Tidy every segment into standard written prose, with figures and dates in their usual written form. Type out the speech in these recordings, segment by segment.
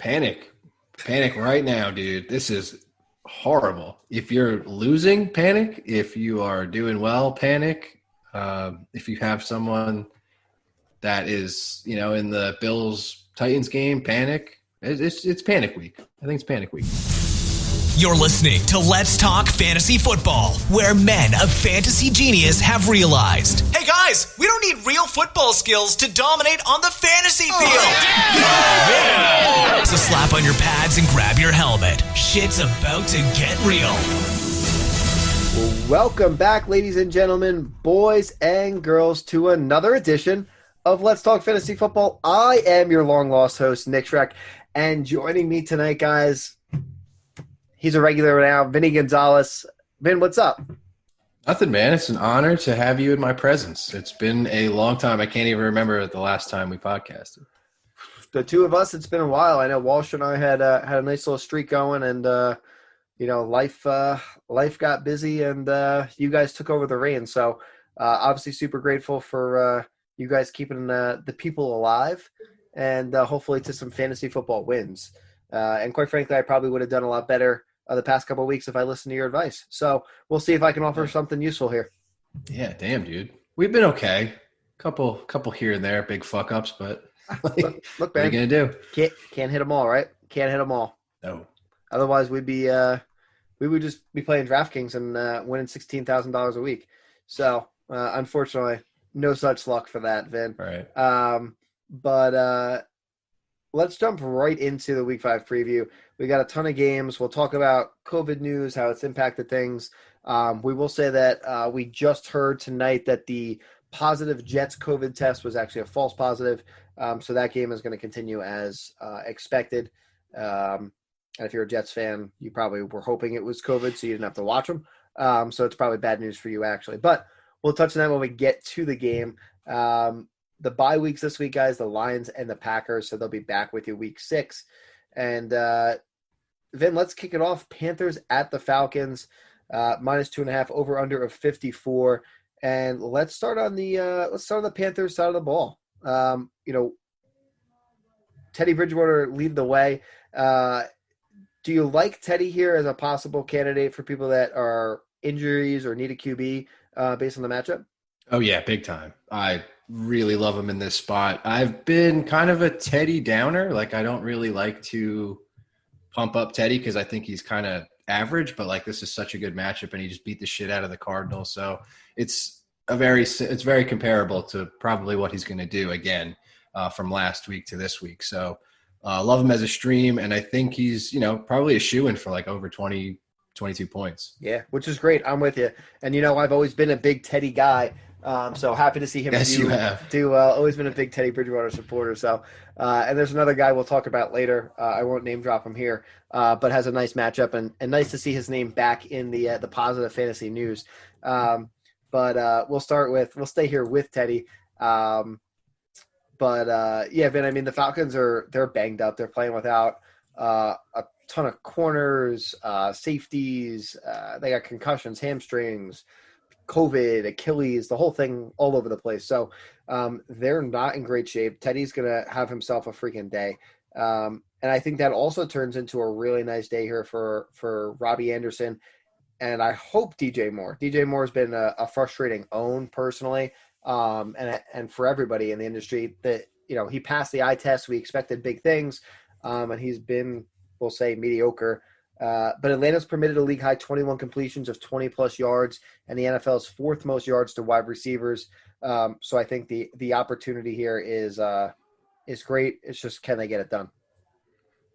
Panic right now, dude. This is horrible. If you're losing, panic. If you are doing well, panic. If you have someone that is, in the Bills-Titans game, panic. It's panic week. I think it's panic week. You're listening to Let's Talk Fantasy Football, where men of fantasy genius have realized, hey guys, we don't need real football skills to dominate on the fantasy field. Yeah. So slap on your pads and grab your helmet. Shit's about to get real. Welcome back, ladies and gentlemen, boys and girls, to another edition of Let's Talk Fantasy Football. I am your long-lost host, Nick Schreck, and joining me tonight, guys, he's a regular now, Vinny Gonzalez. Vin, what's up? Nothing, man. It's an honor to have you in my presence. It's been a long time. I can't even remember the last time we podcasted. The two of us, it's been a while. I know Walsh and I had a nice little streak going, and life got busy, and you guys took over the reins. So obviously super grateful for you guys keeping the people alive, and hopefully to some fantasy football wins. And quite frankly, I probably would have done a lot better the past couple of weeks if I listened to your advice. So we'll see if I can offer something useful here. Yeah, damn, dude. We've been okay. Couple here and there, big fuck ups, but look, man, what are you gonna do? Can't hit them all, right? Can't hit them all. No. Otherwise, we would just be playing DraftKings and winning $16,000 a week. So unfortunately, no such luck for that, Vin. Right. But let's jump right into the Week 5 preview. We got a ton of games. We'll talk about COVID news, how it's impacted things. We will say that we just heard tonight that the positive Jets COVID test was actually a false positive. So that game is going to continue as expected. And if you're a Jets fan, you probably were hoping it was COVID, so you didn't have to watch them. So it's probably bad news for you, actually. But we'll touch on that when we get to the game. The bye weeks this week, guys, the Lions and the Packers, so they'll be back with you week 6. And Vin, let's kick it off. Panthers at the Falcons, -2.5, over under of 54. And let's start on the Panthers side of the ball. Teddy Bridgewater lead the way. Do you like Teddy here as a possible candidate for people that are injuries or need a QB based on the matchup? Oh yeah, big time. I really love him in this spot. I've been kind of a Teddy downer. Like, I don't really like to pump up Teddy because I think he's kind of average, but like, this is such a good matchup and he just beat the shit out of the Cardinals. So it's very comparable to probably what he's going to do again from last week to this week. So love him as a stream. And I think he's, probably a shoo-in for like over 20, 22 points. Yeah, which is great. I'm with you. And, I've always been a big Teddy guy. So happy to see him. Yes, you have. Always been a big Teddy Bridgewater supporter. So, and there's another guy we'll talk about later. I won't name drop him here, but has a nice matchup and nice to see his name back in the positive fantasy news. But we'll stay here with Teddy. Yeah, Vin, I mean, the Falcons they're banged up. They're playing without a ton of corners, safeties. They got concussions, hamstrings, COVID, Achilles, the whole thing all over the place. So they're not in great shape. Teddy's going to have himself a freaking day. And I think that also turns into a really nice day here for Robbie Anderson. And I hope DJ Moore. DJ Moore has been a frustrating own personally. And for everybody in the industry that, he passed the eye test. We expected big things. And he's been, we'll say, mediocre. But Atlanta's permitted a league high 21 completions of 20-plus yards and the NFL's 4th most yards to wide receivers. So I think the opportunity here is great. It's just, can they get it done?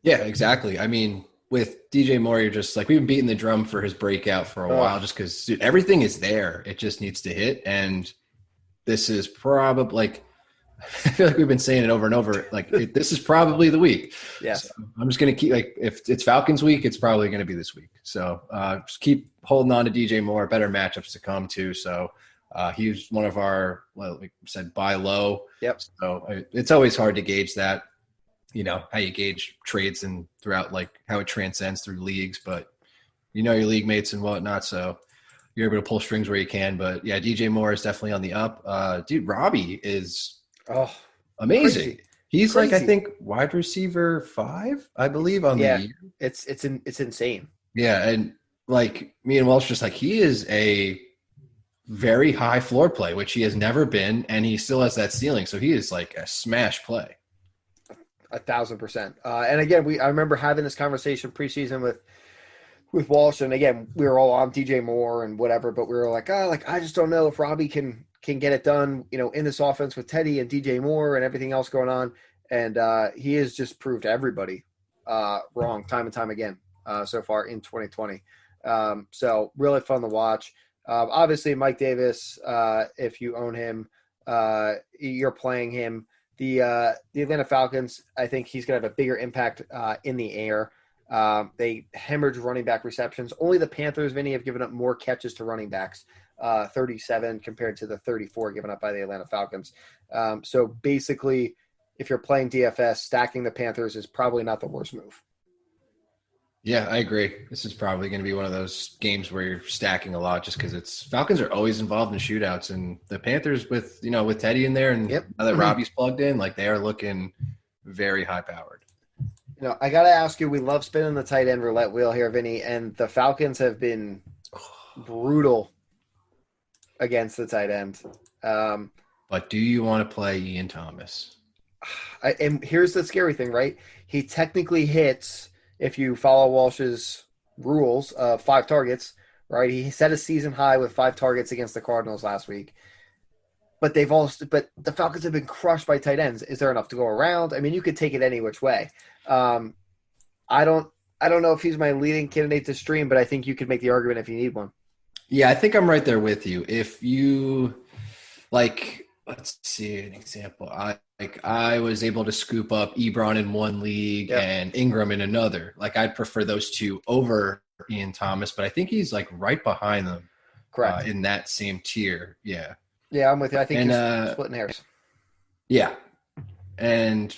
Yeah, exactly. I mean, with DJ Moore, you're just like, we've been beating the drum for his breakout for a while just because everything is there. It just needs to hit. And this is probably like, I feel like we've been saying it over and over. Like, this is probably the week. Yes. So I'm just going to keep, like, if it's Falcons week, it's probably going to be this week. So just keep holding on to DJ Moore, better matchups to come too. So he's one of our, like we said, buy low. Yep. So it's always hard to gauge that, how you gauge trades and throughout, like, how it transcends through leagues, but your league mates and whatnot. So you're able to pull strings where you can. But yeah, DJ Moore is definitely on the up. Dude, Robbie is amazing. He's Crazy. like, I think, wide receiver 5, I believe, on the year. It's insane. Yeah, and like me and Welsh just like he is a very high floor play, which he has never been, and he still has that ceiling. So he is like a smash play. 1,000%. And again, I remember having this conversation preseason with Walsh, and again, we were all on DJ Moore and whatever, but we were like, I just don't know if Robbie can get it done, in this offense with Teddy and DJ Moore and everything else going on. And he has just proved everybody wrong time and time again so far in 2020. So really fun to watch. Obviously, Mike Davis, if you own him, you're playing him. The Atlanta Falcons, I think he's going to have a bigger impact in the air. They hemorrhage running back receptions. Only the Panthers, Vinny, have given up more catches to running backs, 37 compared to the 34 given up by the Atlanta Falcons. So basically, if you're playing DFS, stacking the Panthers is probably not the worst move. Yeah, I agree. This is probably going to be one of those games where you're stacking a lot just because Falcons are always involved in shootouts, and the Panthers with Teddy in there and now that Robbie's plugged in, like they are looking very high powered. I got to ask you, we love spinning the tight end roulette wheel here, Vinny, and the Falcons have been brutal against the tight end. But do you want to play Ian Thomas? And here's the scary thing, right? He technically hits, if you follow Walsh's rules, 5 targets, right? He set a season high with 5 targets against the Cardinals last week. But but the Falcons have been crushed by tight ends. Is there enough to go around? I mean, you could take it any which way. I don't know if he's my leading candidate to stream, but I think you could make the argument if you need one. Yeah, I think I'm right there with you. If you let's see an example. I was able to scoop up Ebron in one league and Ingram in another. Like I'd prefer those two over Ian Thomas, but I think he's like right behind them. Correct. In that same tier. Yeah. Yeah, I'm with you. I think you're splitting hairs. Yeah. And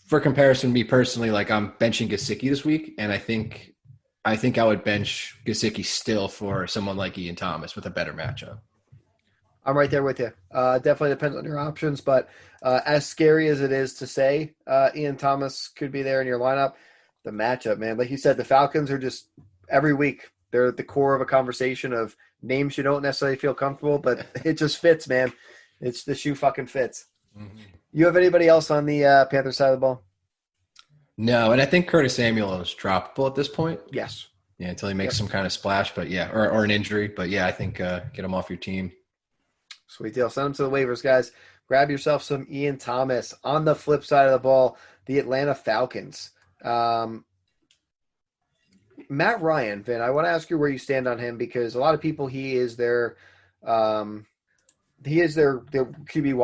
for comparison, me personally, like I'm benching Gesicki this week, and I think I would bench Gesicki still for someone like Ian Thomas with a better matchup. I'm right there with you. Definitely depends on your options, but as scary as it is to say Ian Thomas could be there in your lineup, the matchup, man, like you said, the Falcons are just every week they're at the core of a conversation of names you don't necessarily feel comfortable, but it just fits, man. It's the shoe fucking fits. Mm-hmm. You have anybody else on the Panthers side of the ball? No, and I think Curtis Samuel is droppable at this point. Yes. Yeah, until he makes some kind of splash, but yeah, or an injury. But yeah, I think get him off your team. Sweet deal. Send them to the waivers, guys. Grab yourself some Ian Thomas. On the flip side of the ball, the Atlanta Falcons. Matt Ryan, Vin, I want to ask you where you stand on him because a lot of people, he is their QB1.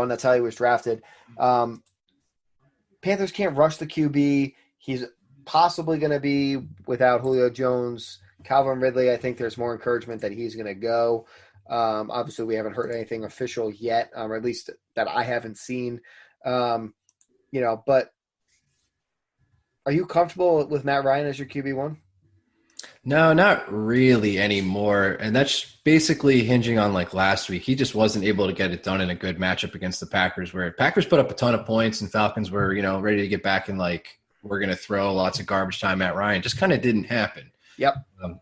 That's how he was drafted. Panthers can't rush the QB. He's possibly going to be without Julio Jones. Calvin Ridley, I think there's more encouragement that he's going to go. Obviously, we haven't heard anything official yet, or at least that I haven't seen. But are you comfortable with Matt Ryan as your QB1? No, not really anymore. And that's basically hinging on like last week. He just wasn't able to get it done in a good matchup against the Packers, where Packers put up a ton of points and Falcons were, ready to get back and like, we're going to throw lots of garbage time at Ryan. Just kind of didn't happen. Yep.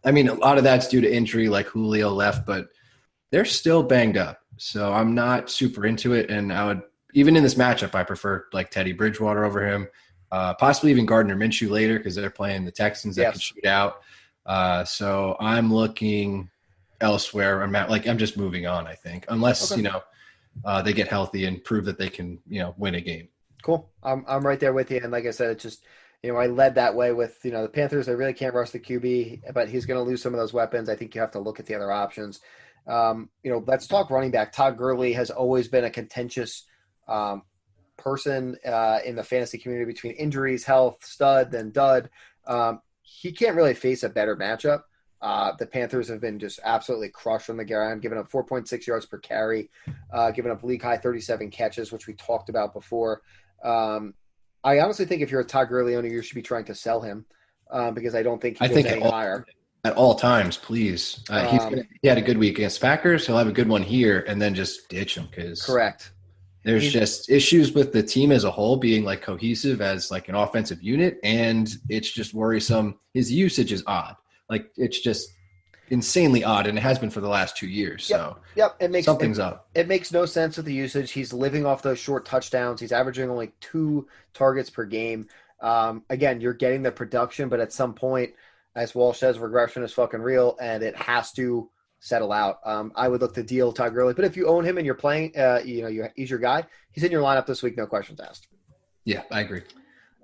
I mean, a lot of that's due to injury, like Julio left, but they're still banged up. So I'm not super into it. And I would, even in this matchup, I prefer like Teddy Bridgewater over him, possibly even Gardner Minshew later because they're playing the Texans that can shoot out. So I'm looking elsewhere. I'm just moving on, I think, unless, they get healthy and prove that they can, win a game. Cool. I'm right there with you. And like I said, it's just, I led that way with, the Panthers. They really can't rush the QB, but he's going to lose some of those weapons. I think you have to look at the other options. Let's talk running back. Todd Gurley has always been a contentious person in the fantasy community between injuries, health, stud, then dud. He can't really face a better matchup. The Panthers have been just absolutely crushed on the ground, giving up 4.6 yards per carry, giving up league high 37 catches, which we talked about before. I honestly think if you're a Todd Gurley owner, you should be trying to sell him because I don't think he goes any higher. At all times, please. He had a good week against Packers. He'll have a good one here, and then just ditch him. Correct. There's just issues with the team as a whole being like cohesive as like an offensive unit, and it's just worrisome. His usage is odd. Like it's just insanely odd, and it has been for the last 2 years. So something's up. It makes no sense with the usage. He's living off those short touchdowns. He's averaging only 2 targets per game. Again, you're getting the production, but at some point, as Walsh says, regression is fucking real, and it has to settle out. I would look to deal Ty Gurley, but if you own him and you're playing, he's your guy. He's in your lineup this week, no questions asked. Yeah, I agree.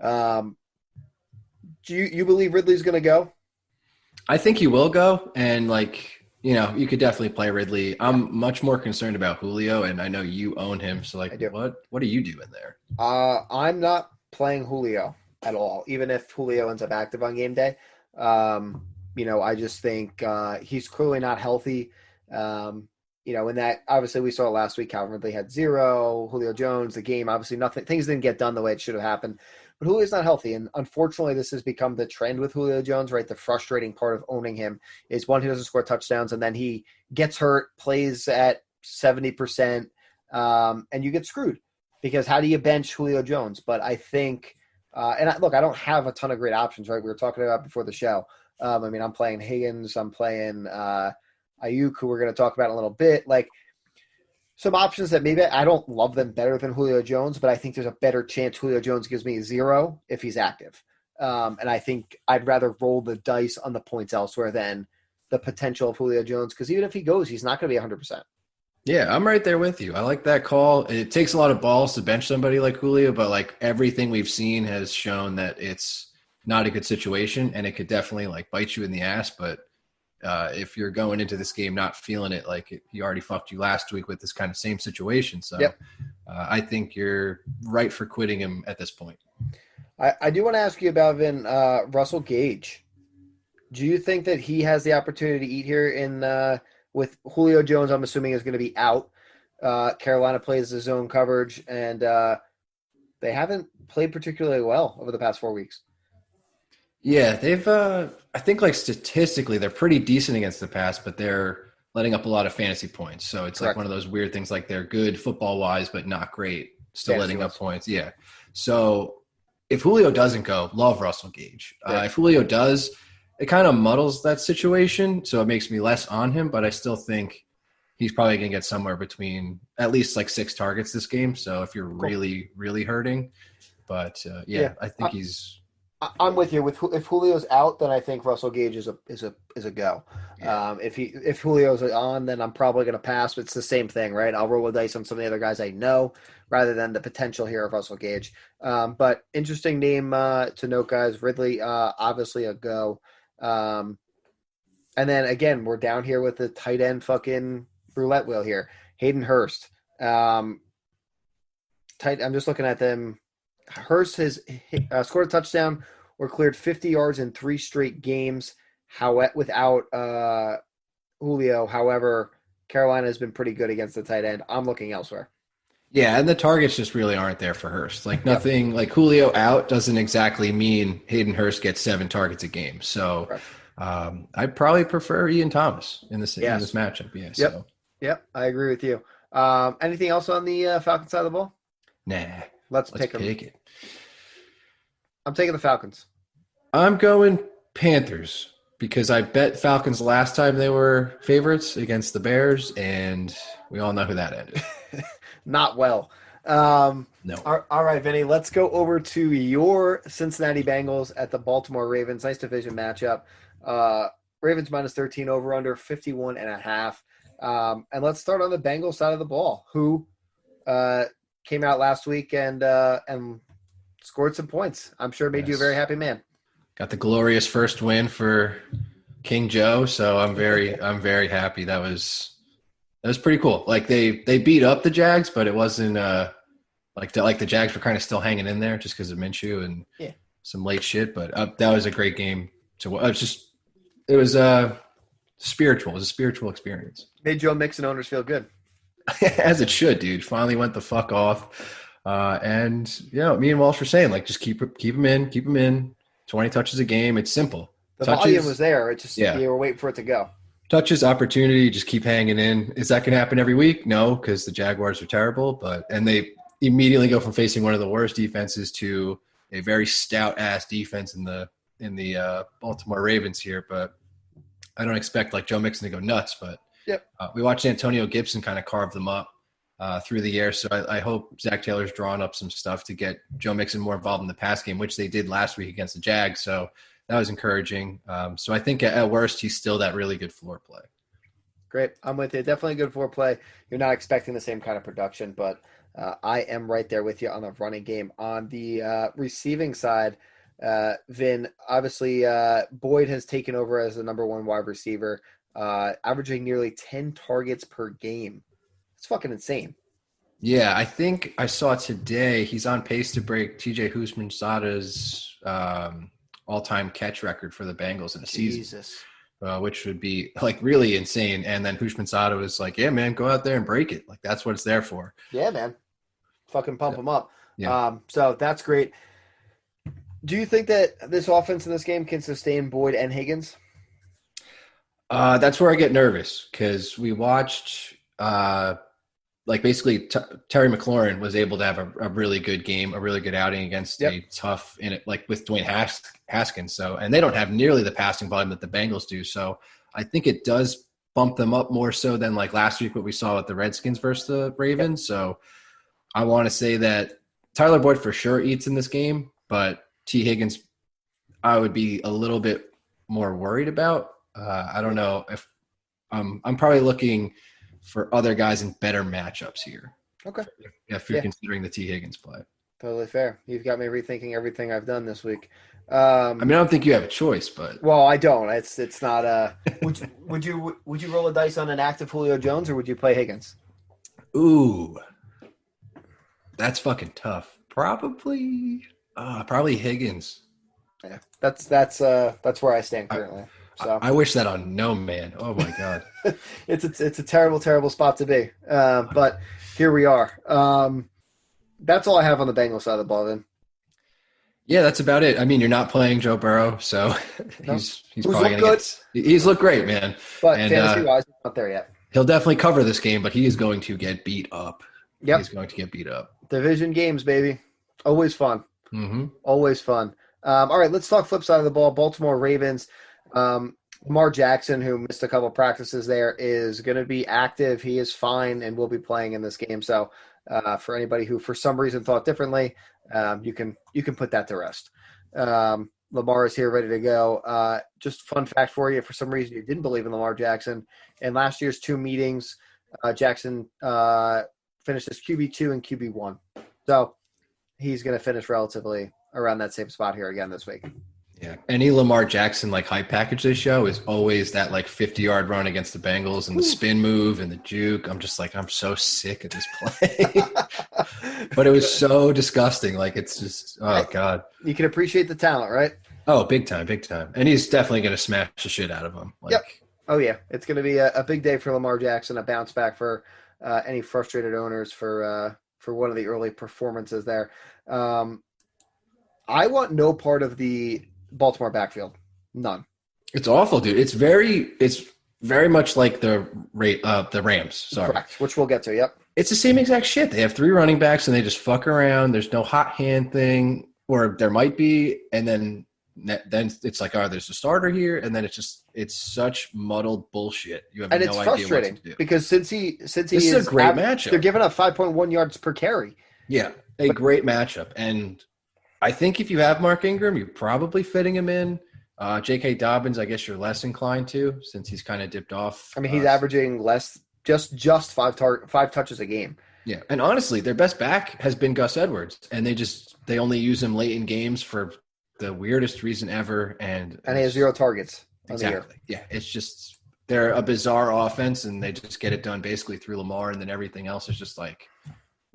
Do you believe Ridley's going to go? I think he will go, and you could definitely play Ridley. I'm much more concerned about Julio, and I know you own him. So what are you doing there? I'm not playing Julio at all, even if Julio ends up active on game day. I just think he's clearly not healthy. In that, obviously, we saw last week Calvin Ridley had 0. Julio Jones, the game, obviously nothing. Things didn't get done the way it should have happened. But Julio's not healthy, and unfortunately, this has become the trend with Julio Jones, right? The frustrating part of owning him is, one, he doesn't score touchdowns, and then he gets hurt, plays at 70%, and you get screwed. Because how do you bench Julio Jones? But I think I don't have a ton of great options, right? We were talking about before the show. I'm playing Higgins. I'm playing Ayuk, who we're going to talk about in a little bit. Like, some options that maybe I don't love them better than Julio Jones, but I think there's a better chance Julio Jones gives me 0 if he's active. And I think I'd rather roll the dice on the points elsewhere than the potential of Julio Jones, because even if he goes, he's not going to be 100%. Yeah, I'm right there with you. I like that call. It takes a lot of balls to bench somebody like Julio, but like everything we've seen has shown that it's not a good situation, and it could definitely like bite you in the ass. But if you're going into this game not feeling it, he already fucked you last week with this kind of same situation. So I think you're right for quitting him at this point. I do want to ask you about Russell Gage. Do you think that he has the opportunity to eat here with Julio Jones? I'm assuming is going to be out. Carolina plays the zone coverage, and they haven't played particularly well over the past 4 weeks. Yeah, they've I think statistically they're pretty decent against the pass, but they're letting up a lot of fantasy points. So it's Correct. like one of those weird things, like they're good football-wise, but not great, still letting up points. Yeah. So if Julio doesn't go, love Russell Gage. If Julio does, it kind of muddles that situation, so it makes me less on him, but I still think he's probably going to get somewhere between at least 6 targets this game. So if you're really, really hurting, but I think I'm with you. If Julio's out, then I think Russell Gage is a go. Yeah. If Julio's on, then I'm probably going to pass. But it's the same thing, right? I'll roll the dice on some of the other guys I know rather than the potential here of Russell Gage. But interesting name to note, guys. Ridley, obviously a go. And then again, we're down here with the tight end fucking roulette wheel here. Hayden Hurst. I'm just looking at them. Hurst has scored a touchdown or cleared 50 yards in 3 straight games without Julio. However, Carolina has been pretty good against the tight end. I'm looking elsewhere. Yeah, and the targets just really aren't there for Hurst. Nothing like Julio out doesn't exactly mean Hayden Hurst gets 7 targets a game. So I'd probably prefer Ian Thomas in this matchup. Yeah. Yep. Yep, I agree with you. Anything else on the Falcons side of the ball? Nah. Let's pick it. I'm taking the Falcons. I'm going Panthers because I bet Falcons last time they were favorites against the Bears, and we all know who that ended. Not well. No. All right, Vinny, let's go over to your Cincinnati Bengals at the Baltimore Ravens. Nice division matchup. Ravens minus 13 over under 51.5. And let's start on the Bengals side of the ball, who came out last week and scored some points. I'm sure made you a very happy man. Got the glorious first win for King Joe, so I'm very happy. That was pretty cool. They beat up the Jags, but it wasn't the Jags were kind of still hanging in there just because of Minshew and some late shit. But that was a great game to watch. It was spiritual. It was a spiritual experience. Made Joe Mixon owners feel good. As it should, dude. Finally went the fuck off. And me and Walsh were saying, just keep him in. 20 touches a game. It's simple. The volume was there. It's just you were waiting for it to go. Touches, opportunity, just keep hanging in. Is that going to happen every week? No, because the Jaguars are terrible. And they immediately go from facing one of the worst defenses to a very stout-ass defense in the Baltimore Ravens here. But I don't expect like Joe Mixon to go nuts. But we watched Antonio Gibson kind of carve them up through the air. So I hope Zach Taylor's drawing up some stuff to get Joe Mixon more involved in the pass game, which they did last week against the Jags. So that was encouraging. So I think at worst, he's still that really good floor play. Great. I'm with you. Definitely good floor play. You're not expecting the same kind of production, but I am right there with you on the running game. On the receiving side, Vin, obviously Boyd has taken over as the number one wide receiver, averaging nearly 10 targets per game. It's fucking insane. Yeah, I think I saw today he's on pace to break TJ Houshmandzadeh's all-time catch record for the Bengals in a season, which would be like really insane. And then Houshmandzadeh was like, "Yeah, man, go out there and break it. Like that's what it's there for." Yeah, man, fucking pump them up. Yeah. So that's great. Do you think that this offense in this game can sustain Boyd and Higgins? That's where I get nervous because we watched. Basically Terry McLaurin was able to have a really good game, a really good outing against a tough with Dwayne Haskins. So, and they don't have nearly the passing volume that the Bengals do. So I think it does bump them up more so than like last week, what we saw with the Redskins versus the Ravens. So I want to say that Tyler Boyd for sure eats in this game, but T Higgins, I would be a little bit more worried about. I don't know if I'm probably looking for other guys in better matchups here. Okay. If you're considering the T Higgins play. Totally fair. You've got me rethinking everything I've done this week. I don't think you have a choice, but well, I don't. It's not would you roll a dice on an active Julio Jones or would you play Higgins? Ooh. That's fucking tough. Probably Higgins. Yeah. That's where I stand currently. So I wish that on no man. Oh my God. it's a terrible, terrible spot to be. But here we are. That's all I have on the Bengals side of the ball then. Yeah, that's about it. I mean, you're not playing Joe Burrow, so he's probably going to he's looked great, man. But fantasy-wise, he's not there yet. He'll definitely cover this game, but he is going to get beat up. Yep. He's going to get beat up. Division games, baby. Always fun. Mm-hmm. Always fun. All right, let's talk flip side of the ball. Baltimore Ravens. Lamar Jackson, who missed a couple practices there, is going to be active. He is fine and will be playing in this game. So for anybody who for some reason thought differently, you can put that to rest. Lamar is here ready to go. Just fun fact for you, for some reason you didn't believe in Lamar Jackson. In last year's 2 meetings, Jackson finished as QB2 and QB1. So he's going to finish relatively around that same spot here again this week. Yeah. Any Lamar Jackson hype package they show is always that 50-yard run against the Bengals and the spin move and the juke. I'm just I'm so sick of this play. But it was so disgusting. It's just, oh God. You can appreciate the talent, right? Oh, big time, big time. And he's definitely going to smash the shit out of him. Yep. Oh yeah. It's going to be a big day for Lamar Jackson, a bounce back for any frustrated owners for one of the early performances there. I want no part of the Baltimore backfield. None. It's awful, dude. It's very much like the Rams. Sorry. Correct. Which we'll get to. Yep. It's the same exact shit. They have 3 running backs and they just fuck around. There's no hot hand thing, or there might be, and then it's there's a starter here, and then it's such muddled bullshit. You have no idea frustrating what to do. Because since he this is a great matchup. They're giving up 5.1 yards per carry. Yeah, great matchup. And I think if you have Mark Ingram, you're probably fitting him in. J.K. Dobbins, I guess you're less inclined to, since he's kind of dipped off. I mean, he's averaging less, just 5 touches a game. Yeah, and honestly, their best back has been Gus Edwards, and they only use him late in games for the weirdest reason ever. And he has 0 targets. Exactly. Yeah, it's just they're a bizarre offense, and they just get it done basically through Lamar, and then everything else is just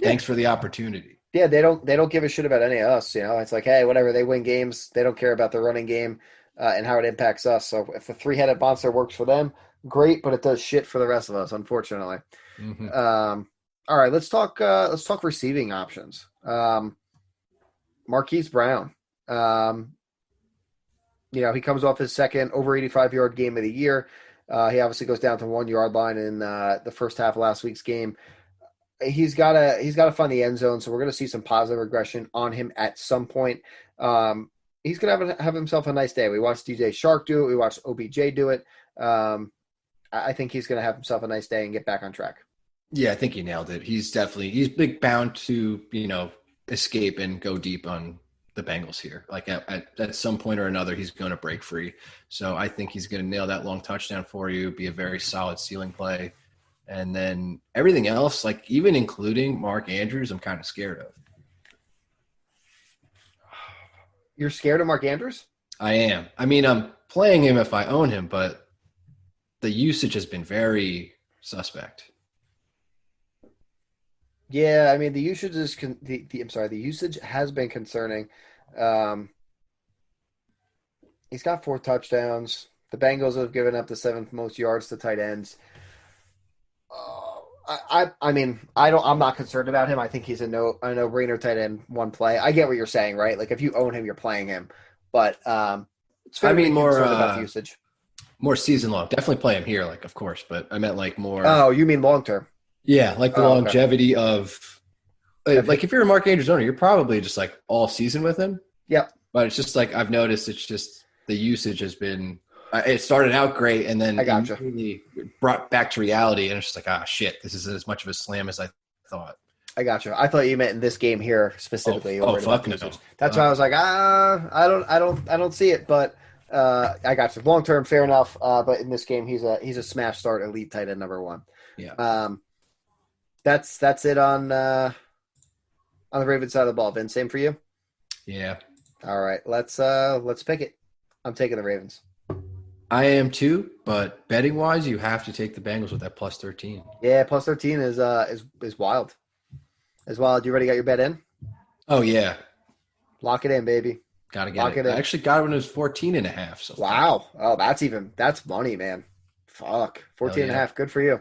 thanks for the opportunity. Yeah, they don't give a shit about any of us. It's hey, whatever. They win games. They don't care about the running game and how it impacts us. So if the 3-headed monster works for them, great. But it does shit for the rest of us, unfortunately. Mm-hmm. All right, let's talk receiving options. Marquise Brown. He comes off his second over 85-yard game of the year. He obviously goes down to 1 yard line in the first half of last week's game. He's got to find the end zone, so we're going to see some positive regression on him at some point. He's going to have himself a nice day. We watched DJ Shark do it. We watched OBJ do it. I think he's going to have himself a nice day and get back on track. Yeah, I think you nailed it. He's big bound to, escape and go deep on the Bengals here. Like at some point or another, he's going to break free. So I think he's going to nail that long touchdown for you, be a very solid ceiling play. And then everything else, like even including Mark Andrews, I'm kind of scared of. You're scared of Mark Andrews? I am. I mean, I'm playing him if I own him, but the usage has been very suspect. Yeah, I mean the usage is the usage has been concerning. He's got 4 touchdowns. The Bengals have given up the 7th most yards to tight ends. I'm not concerned about him. I think he's a no-brainer tight end, one play. I get what you're saying, right? Like if you own him, you're playing him. But it's fair to be concerned about the usage. More season long. Definitely play him here, like of course, but I meant like more. Oh, you mean long term? Yeah, like the longevity of like if you're a Mark Andrews owner, you're probably just like all season with him. Yep. But it's just like I've noticed it's just the usage has been it started out great and then really brought back to reality and it's just like shit, this is as much of a slam as I thought. I got you. I thought you meant in this game here specifically. Fuck no. That's why I was like, I don't see it, but I got you. Long term, fair enough. But in this game, he's a smash start, elite tight end number 1. Yeah. That's it on the Ravens side of the ball. Vin, same for you? Yeah. All right, let's pick it. I'm taking the Ravens. I am too, but betting wise, you have to take the Bengals with that plus 13. Yeah, plus 13 is wild. Is wild. You already got your bet in? Oh yeah. Lock it in, baby. Gotta get it. I actually got it when it was 14.5. So wow. Oh, that's money, man. Fuck. 14.5. Good for you.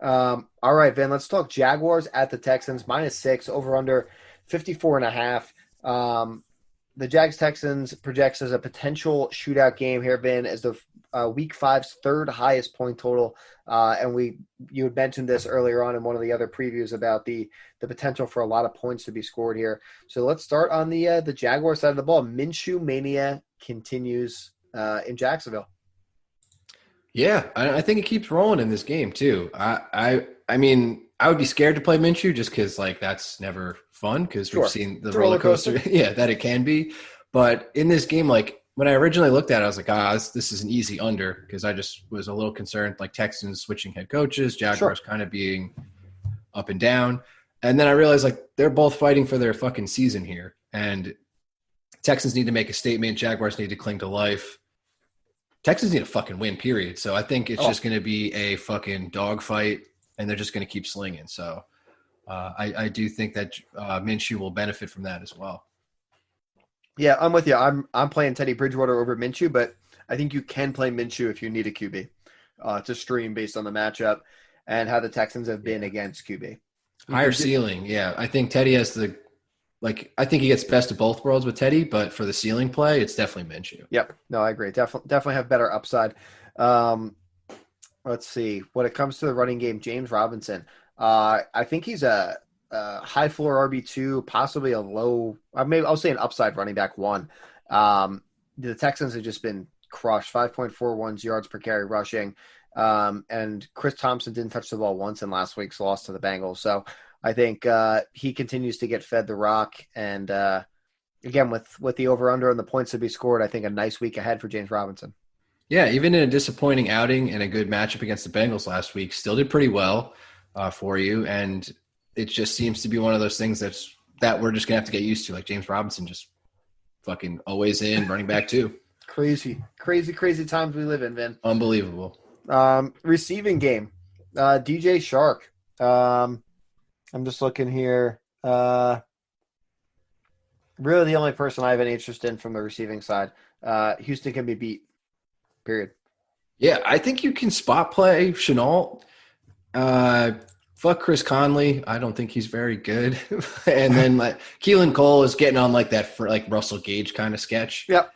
All right, Vin, let's talk Jaguars at the Texans. -6, over under 54.5. The Jags-Texans projects as a potential shootout game here, Vin, as the Week 5's 3rd highest point total. And you had mentioned this earlier on in one of the other previews about the potential for a lot of points to be scored here. So let's start on the Jaguar side of the ball. Minshew mania continues in Jacksonville. Yeah, I think it keeps rolling in this game too. I mean, I would be scared to play Minshew just because like that's never fun because we've seen the roller coaster that it can be. But in this game, like when I originally looked at it, I was like, this is an easy under because I just was a little concerned like Texans switching head coaches, Jaguars kind of being up and down. And then I realized like they're both fighting for their fucking season here. And Texans need to make a statement. Jaguars need to cling to life. Texans need a fucking win, period. So I think it's just going to be a fucking dogfight, and they're just going to keep slinging. So I do think that Minshew will benefit from that as well. Yeah, I'm with you. I'm playing Teddy Bridgewater over Minshew, but I think you can play Minshew if you need a QB to stream based on the matchup and how the Texans have been against QB. Higher ceiling, yeah. I think Teddy has I think he gets best of both worlds with Teddy, but for the ceiling play, it's definitely Minshew. Yep. No, I agree. Definitely have better upside. Let's see. When it comes to the running game, James Robinson, I think he's a high floor RB2, possibly a low, maybe I'll say an upside running back 1. The Texans have just been crushed, 5.41 yards per carry rushing. And Chris Thompson didn't touch the ball once in last week's loss to the Bengals. So I think he continues to get fed the rock. And again, with the over-under and the points to be scored, I think a nice week ahead for James Robinson. Yeah, even in a disappointing outing and a good matchup against the Bengals last week, still did pretty well for you. And it just seems to be one of those things that we're just going to have to get used to. Like James Robinson just fucking always in, running back too. Crazy times we live in, Vin. Unbelievable. Receiving game, DJ Shark. I'm just looking here. Really the only person I have any interest in from the receiving side. Houston can be beat, period. Yeah, I think you can spot play Shoutout. Fuck Chris Conley. I don't think he's very good. And then like Keelan Cole is getting on like that for like Russell Gage kind of sketch. Yep.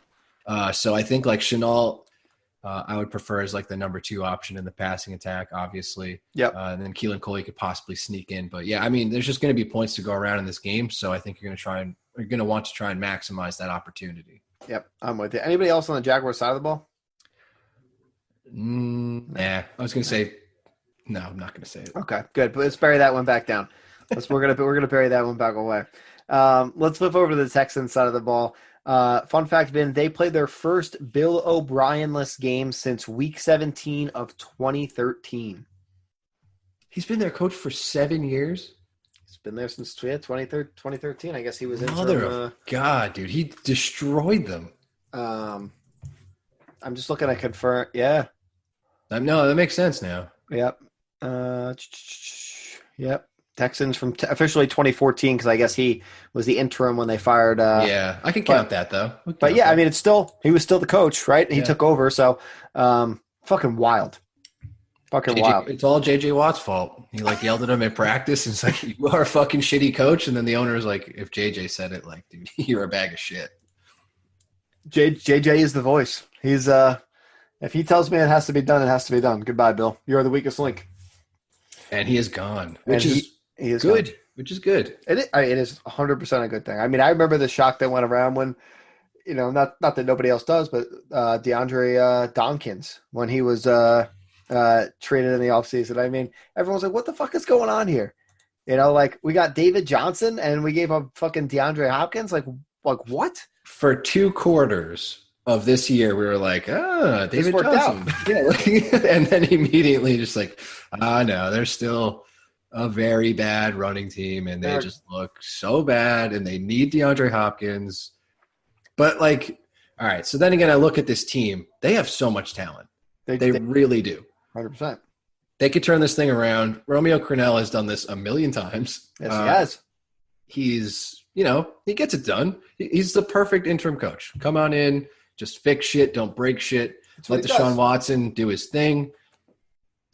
So I think like Shoutout, I would prefer as like the number 2 option in the passing attack, obviously. Yep. And then Keelan Cole you could possibly sneak in. But yeah, I mean, there's just going to be points to go around in this game. So I think you're going to want to try and maximize that opportunity. Yep, I'm with you. Anybody else on the Jaguars side of the ball? Nah, I was going to say, no, I'm not going to say it. Okay, good. But let's bury that one back down. We're gonna bury that one back away. Let's flip over to the Texans side of the ball. Fun fact, Vin, they played their first Bill O'Brien-less game since Week 17 of 2013. He's been their coach for 7 years. He's been there since 2013. I guess he was in. Mother of God, dude, he destroyed them. I'm just looking to confirm. Yeah. No, that makes sense now. Yep. Yep. Texans from officially 2014 because I guess he was the interim when they fired. Yeah, I can count that though. But yeah, I mean, he was still the coach, right? He took over, so fucking wild. Wild. It's all JJ Watt's fault. He like yelled at him at practice and it's like, you are a fucking shitty coach. And then the owner is like, if JJ said it, like, dude, you're a bag of shit. JJ is the voice. He's if he tells me it has to be done, it has to be done. Goodbye, Bill. You're the weakest link. And he is gone, which is good. Gone. Which is good. It is 100% a good thing. I mean, I remember the shock that went around when, not that nobody else does, but DeAndre Donkins, when he was traded in the offseason. I mean, everyone's like, what the fuck is going on here? Like we got David Johnson and we gave up fucking DeAndre Hopkins. Like what? For 2 quarters of this year, we were like, David Johnson. Yeah, and then immediately just like, no, they're still a very bad running team, and they just look so bad, and they need DeAndre Hopkins. But, like, all right, so then again, I look at this team. They have so much talent. They really do. 100%. They could turn this thing around. Romeo Crennel has done this a million times. Yes, he has. He's, he gets it done. He's the perfect interim coach. Come on in, just fix shit, don't break shit. Let Deshaun Watson do his thing.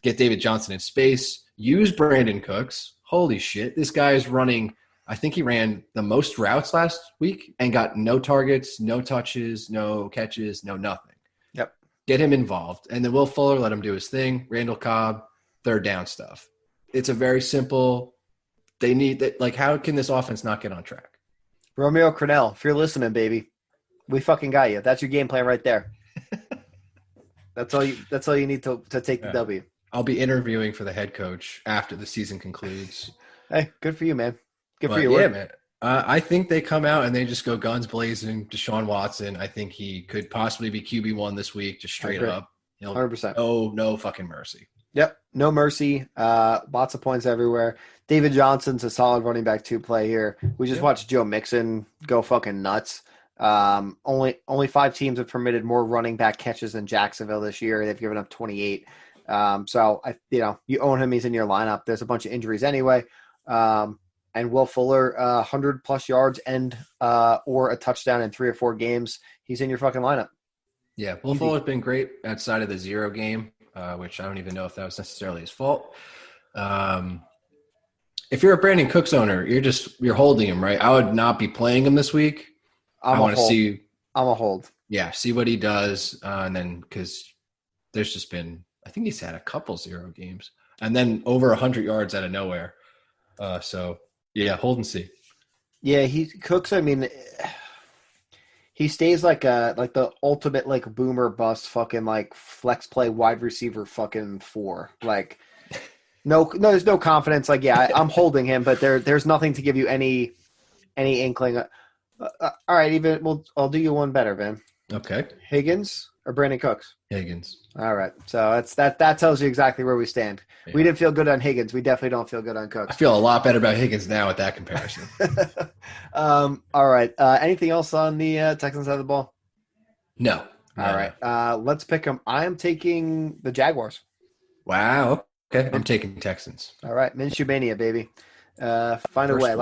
Get David Johnson in space. Use Brandon Cooks. Holy shit. This guy is running, I think he ran the most routes last week and got no targets, no touches, no catches, no nothing. Yep. Get him involved. And then Will Fuller, let him do his thing. Randall Cobb, third down stuff. It's a very simple – they need that. Like, how can this offense not get on track? Romeo Crennel, if you're listening, baby, we fucking got you. That's your game plan right there. That's all you need to take the W. I'll be interviewing for the head coach after the season concludes. Hey, good for you, man. Good for you. Yeah, man. I think they come out and they just go guns blazing. Deshaun Watson, I think he could possibly be QB1 this week, just straight up. 100%. No fucking mercy. Yep, no mercy. Lots of points everywhere. David Johnson's a solid running back 2 play here. We just watched Joe Mixon go fucking nuts. Only 5 teams have permitted more running back catches than Jacksonville this year. They've given up 28. So you own him. He's in your lineup. There's a bunch of injuries anyway. And Will Fuller, 100 plus yards and or a touchdown in 3 or 4 games. He's in your fucking lineup. Yeah, Will Fuller's been great outside of the 0 game, which I don't even know if that was necessarily his fault. If you're a Brandon Cooks owner, you're holding him, right? I would not be playing him this week. I want to see. I'm a hold. Yeah, see what he does, and then because there's just been, I think he's had a couple 0 games, and then over 100 yards out of nowhere. So yeah, hold and see. Yeah, Cooks. I mean, he stays like the ultimate like boomer bust fucking like flex play wide receiver fucking 4. Like no, there's no confidence. Like I'm holding him, but there's nothing to give you any inkling. All right, I'll do you one better, Van. Okay. Higgins or Brandon Cooks? Higgins. All right. So that tells you exactly where we stand. Yeah. We didn't feel good on Higgins. We definitely don't feel good on Cooks. I feel a lot better about Higgins now with that comparison. All right. Anything else on the Texans side of the ball? No. All right. Let's pick them. I am taking the Jaguars. Wow. Okay. I'm taking Texans. All right. Minshew Mania, baby. Find a way.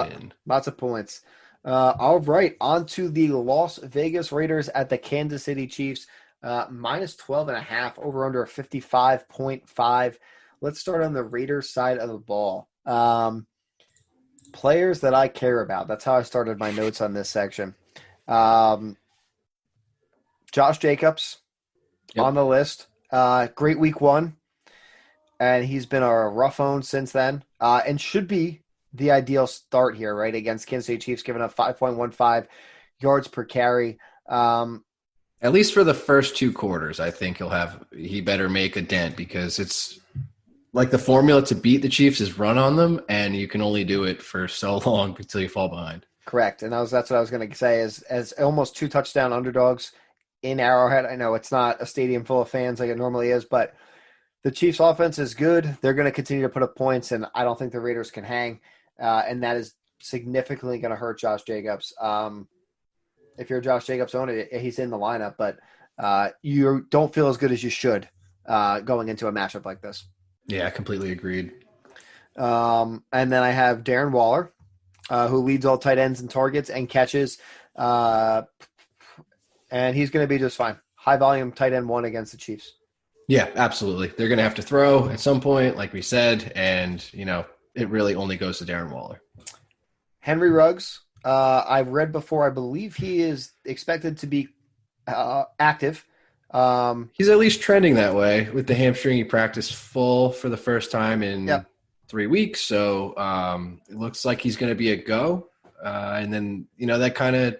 Lots of points. All right, on to the Las Vegas Raiders at the Kansas City Chiefs, minus 12.5, over under 55.5. Let's start on the Raiders side of the ball. Players that I care about. That's how I started my notes on this section. Josh Jacobs, on the list. Great week one. And he's been a rough own since then. And should be the ideal start here, right? Against Kansas City Chiefs, giving up 5.15 yards per carry. At least for the first 2 quarters, I think he better make a dent, because it's like the formula to beat the Chiefs is run on them, and you can only do it for so long until you fall behind. Correct. And that's what I was going to say, is as almost 2 touchdown underdogs in Arrowhead. I know it's not a stadium full of fans like it normally is, but the Chiefs offense is good. They're going to continue to put up points, and I don't think the Raiders can hang. And that is significantly going to hurt Josh Jacobs. If you're a Josh Jacobs owner, he's in the lineup, but you don't feel as good as you should going into a matchup like this. Yeah, completely agreed. And then I have Darren Waller, who leads all tight ends in targets and catches. And he's going to be just fine. High volume tight end 1 against the Chiefs. Yeah, absolutely. They're going to have to throw at some point, like we said, and, it really only goes to Darren Waller. Henry Ruggs, I've read before, I believe he is expected to be active. He's at least trending that way. With the hamstring, he practiced full for the first time in 3 weeks, so it looks like he's going to be a go. And then, that kind of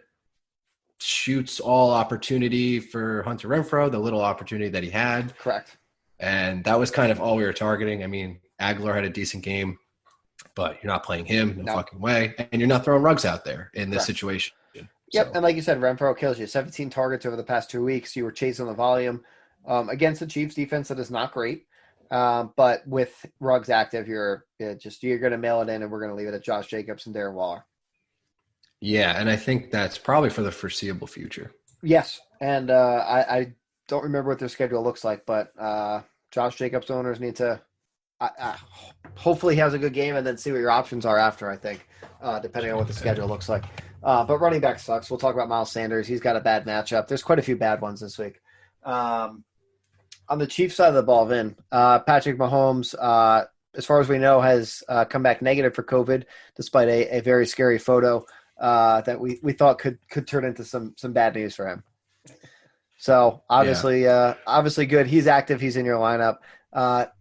shoots all opportunity for Hunter Renfrow, the little opportunity that he had. Correct. And that was kind of all we were targeting. I mean, Aguilar had a decent game, but you're not playing him, no fucking way. And you're not throwing Ruggs out there in this situation. Yep, So. and like you said, Renfrow kills you. 17 targets over the past 2 weeks. You were chasing the volume against the Chiefs defense that is not great. But with Ruggs active, you're going to mail it in, and we're going to leave it at Josh Jacobs and Darren Waller. Yeah, and I think that's probably for the foreseeable future. Yes, and I don't remember what their schedule looks like, but Josh Jacobs owners need to hopefully he has a good game and then see what your options are after, I think, depending on what the schedule looks like. But running back sucks. We'll talk about Miles Sanders. He's got a bad matchup. There's quite a few bad ones this week. On the Chiefs side of the ball, Vin, Patrick Mahomes, as far as we know, has come back negative for COVID, despite a very scary photo that we thought could turn into some bad news for him. So obviously good. He's active. He's in your lineup.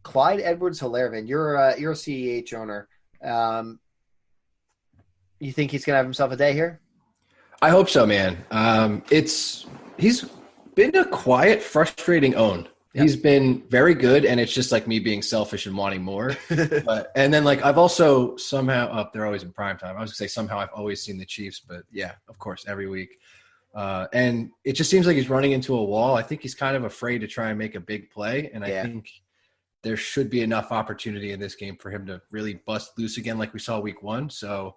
Clyde Edwards-Helaire, you're a CEH owner. You think he's gonna have himself a day here? I hope so, man. He's been a quiet, frustrating own. Yep. He's been very good, and it's just like me being selfish and wanting more. And then I've also somehow they're always in prime time. I was gonna say somehow I've always seen the Chiefs, but yeah, of course, every week. And it just seems like he's running into a wall. I think he's kind of afraid to try and make a big play, and I think there should be enough opportunity in this game for him to really bust loose again like we saw week one. So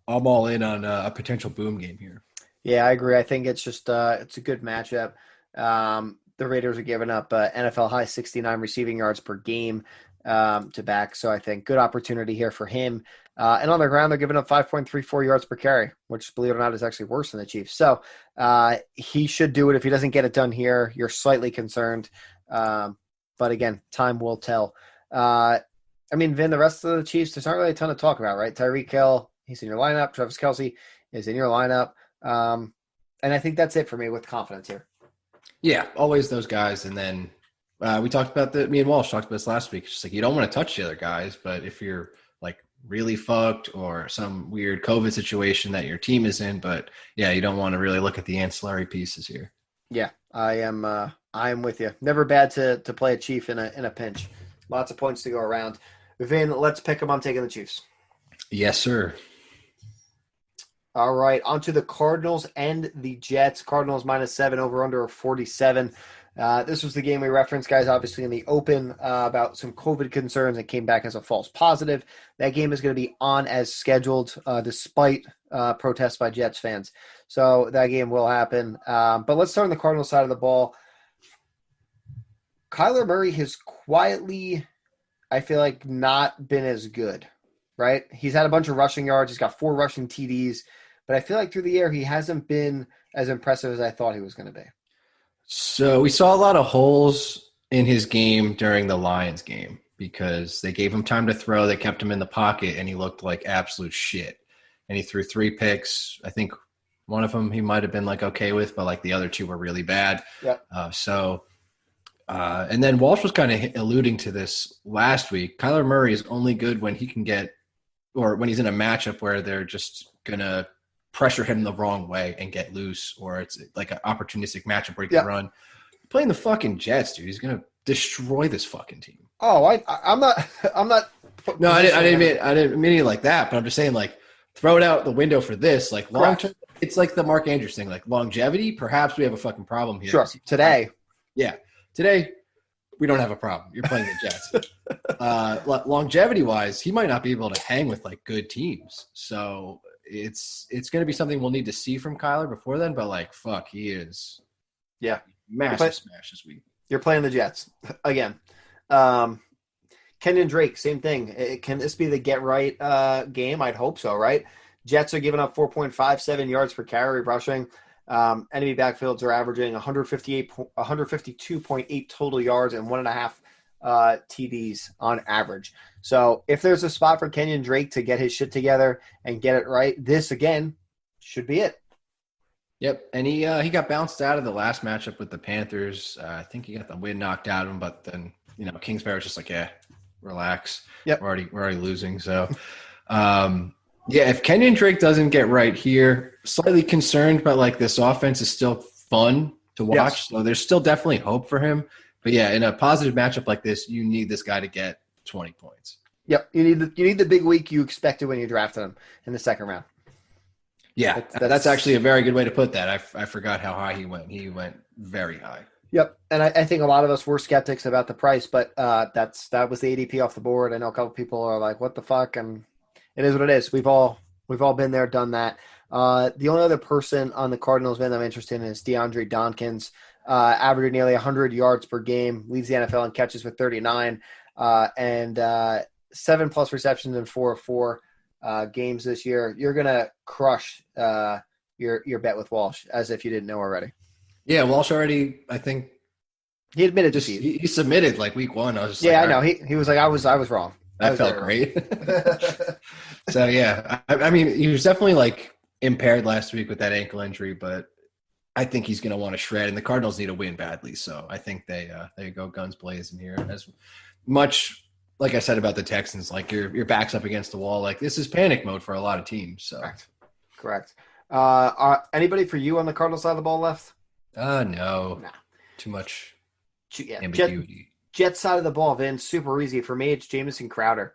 I'm all in on a potential boom game here. Yeah, I agree. I think it's just it's a good matchup. The Raiders are giving up NFL high 69 receiving yards per game to back. So I think good opportunity here for him. And on the ground, they're giving up 5.34 yards per carry, which, believe it or not, is actually worse than the Chiefs. So he should do it. If he doesn't get it done here, you're slightly concerned. But again, time will tell. I mean, Vin, the rest of the Chiefs, there's not really a ton to talk about, right? Tyreek Hill, he's in your lineup. Travis Kelce is in your lineup. And I think that's it for me with confidence here. Yeah, always those guys. And then we talked about me and Walsh talked about this last week. It's just you don't want to touch the other guys, but if you're really fucked or some weird COVID situation that your team is in, but yeah, you don't want to really look at the ancillary pieces here. Yeah, I am with you. Never bad to play a Chief in a pinch. Lots of points to go around. Vin, let's pick them. I'm taking the Chiefs. Yes, sir. All right, on to the Cardinals and the Jets. Cardinals -7, over under 47. This was the game we referenced, guys, obviously in the open about some COVID concerns and came back as a false positive. That game is going to be on as scheduled despite protests by Jets fans. So that game will happen. But let's start on the Cardinals side of the ball. Kyler Murray has quietly, I feel like, not been as good, right? He's had a bunch of rushing yards. He's got 4 rushing TDs. But I feel like through the air, he hasn't been as impressive as I thought he was going to be. So we saw a lot of holes in his game during the Lions game because they gave him time to throw. They kept him in the pocket, and he looked like absolute shit. And he threw 3 picks. I think one of them he might have been okay with, but the other 2 were really bad. Yep. So And then Walsh was kind of alluding to this last week. Kyler Murray is only good when he can get, or when he's in a matchup where they're just going to pressure him the wrong way and get loose, or it's like an opportunistic matchup where he can run. Playing the fucking Jets, dude. He's going to destroy this fucking team. Oh, I'm not. No, I didn't mean it like that, but I'm just saying, like, throw it out the window for this. Like, long term, it's like the Mark Andrews thing. Like, longevity, perhaps we have a fucking problem here. Sure. Today. Yeah. Today, we don't have a problem. You're playing the Jets. Longevity-wise, he might not be able to hang with, like, good teams. So it's going to be something we'll need to see from Kyler before then. But, like, fuck, he is massive smash this week. You're playing the Jets. Again. Kenyon Drake, same thing. Can this be the get-right game? I'd hope so, right? Jets are giving up 4.57 yards per carry rushing. Enemy backfields are averaging 152.8 total yards and 1.5 TDs on average. So if there's a spot for Kenyon Drake to get his shit together and get it right, this, again, should be it. Yep, and he got bounced out of the last matchup with the Panthers. I think he got the wind knocked out of him, but then, Kingsbury was just like, relax. Yep. We're already losing. So, if Kenyon Drake doesn't get right here, slightly concerned, but like this offense is still fun to watch. Yes. So there's still definitely hope for him. But in a positive matchup like this, you need this guy to get 20 points. Yep. You need the big week you expected when you drafted him in the second round. Yeah. That's actually a very good way to put that. I forgot how high he went. He went very high. Yep, and I think a lot of us were skeptics about the price, but that was the ADP off the board. I know a couple people are like, "What the fuck?" And it is what it is. We've all been there, done that. The only other person on the Cardinals that I'm interested in is DeAndre Donkins, averaging nearly 100 yards per game, leads the NFL in catches with 39, and 7+ receptions in 4 of 4 games this year. You're gonna crush your bet with Walsh, as if you didn't know already. Yeah, Walsh already, I think. He admitted defeat. He submitted like week 1. I was just I know. He was like, I was wrong. That felt great. So, I mean, he was definitely like impaired last week with that ankle injury, but I think he's going to want to shred, and the Cardinals need a win badly. So I think they go guns blazing here. As much like I said about the Texans, like your back's up against the wall. Like, this is panic mode for a lot of teams. So Correct. Anybody for you on the Cardinals side of the ball left? No. Nah. Too much ambiguity. Jets side of the ball, Vin, super easy. For me, it's Jamison Crowder.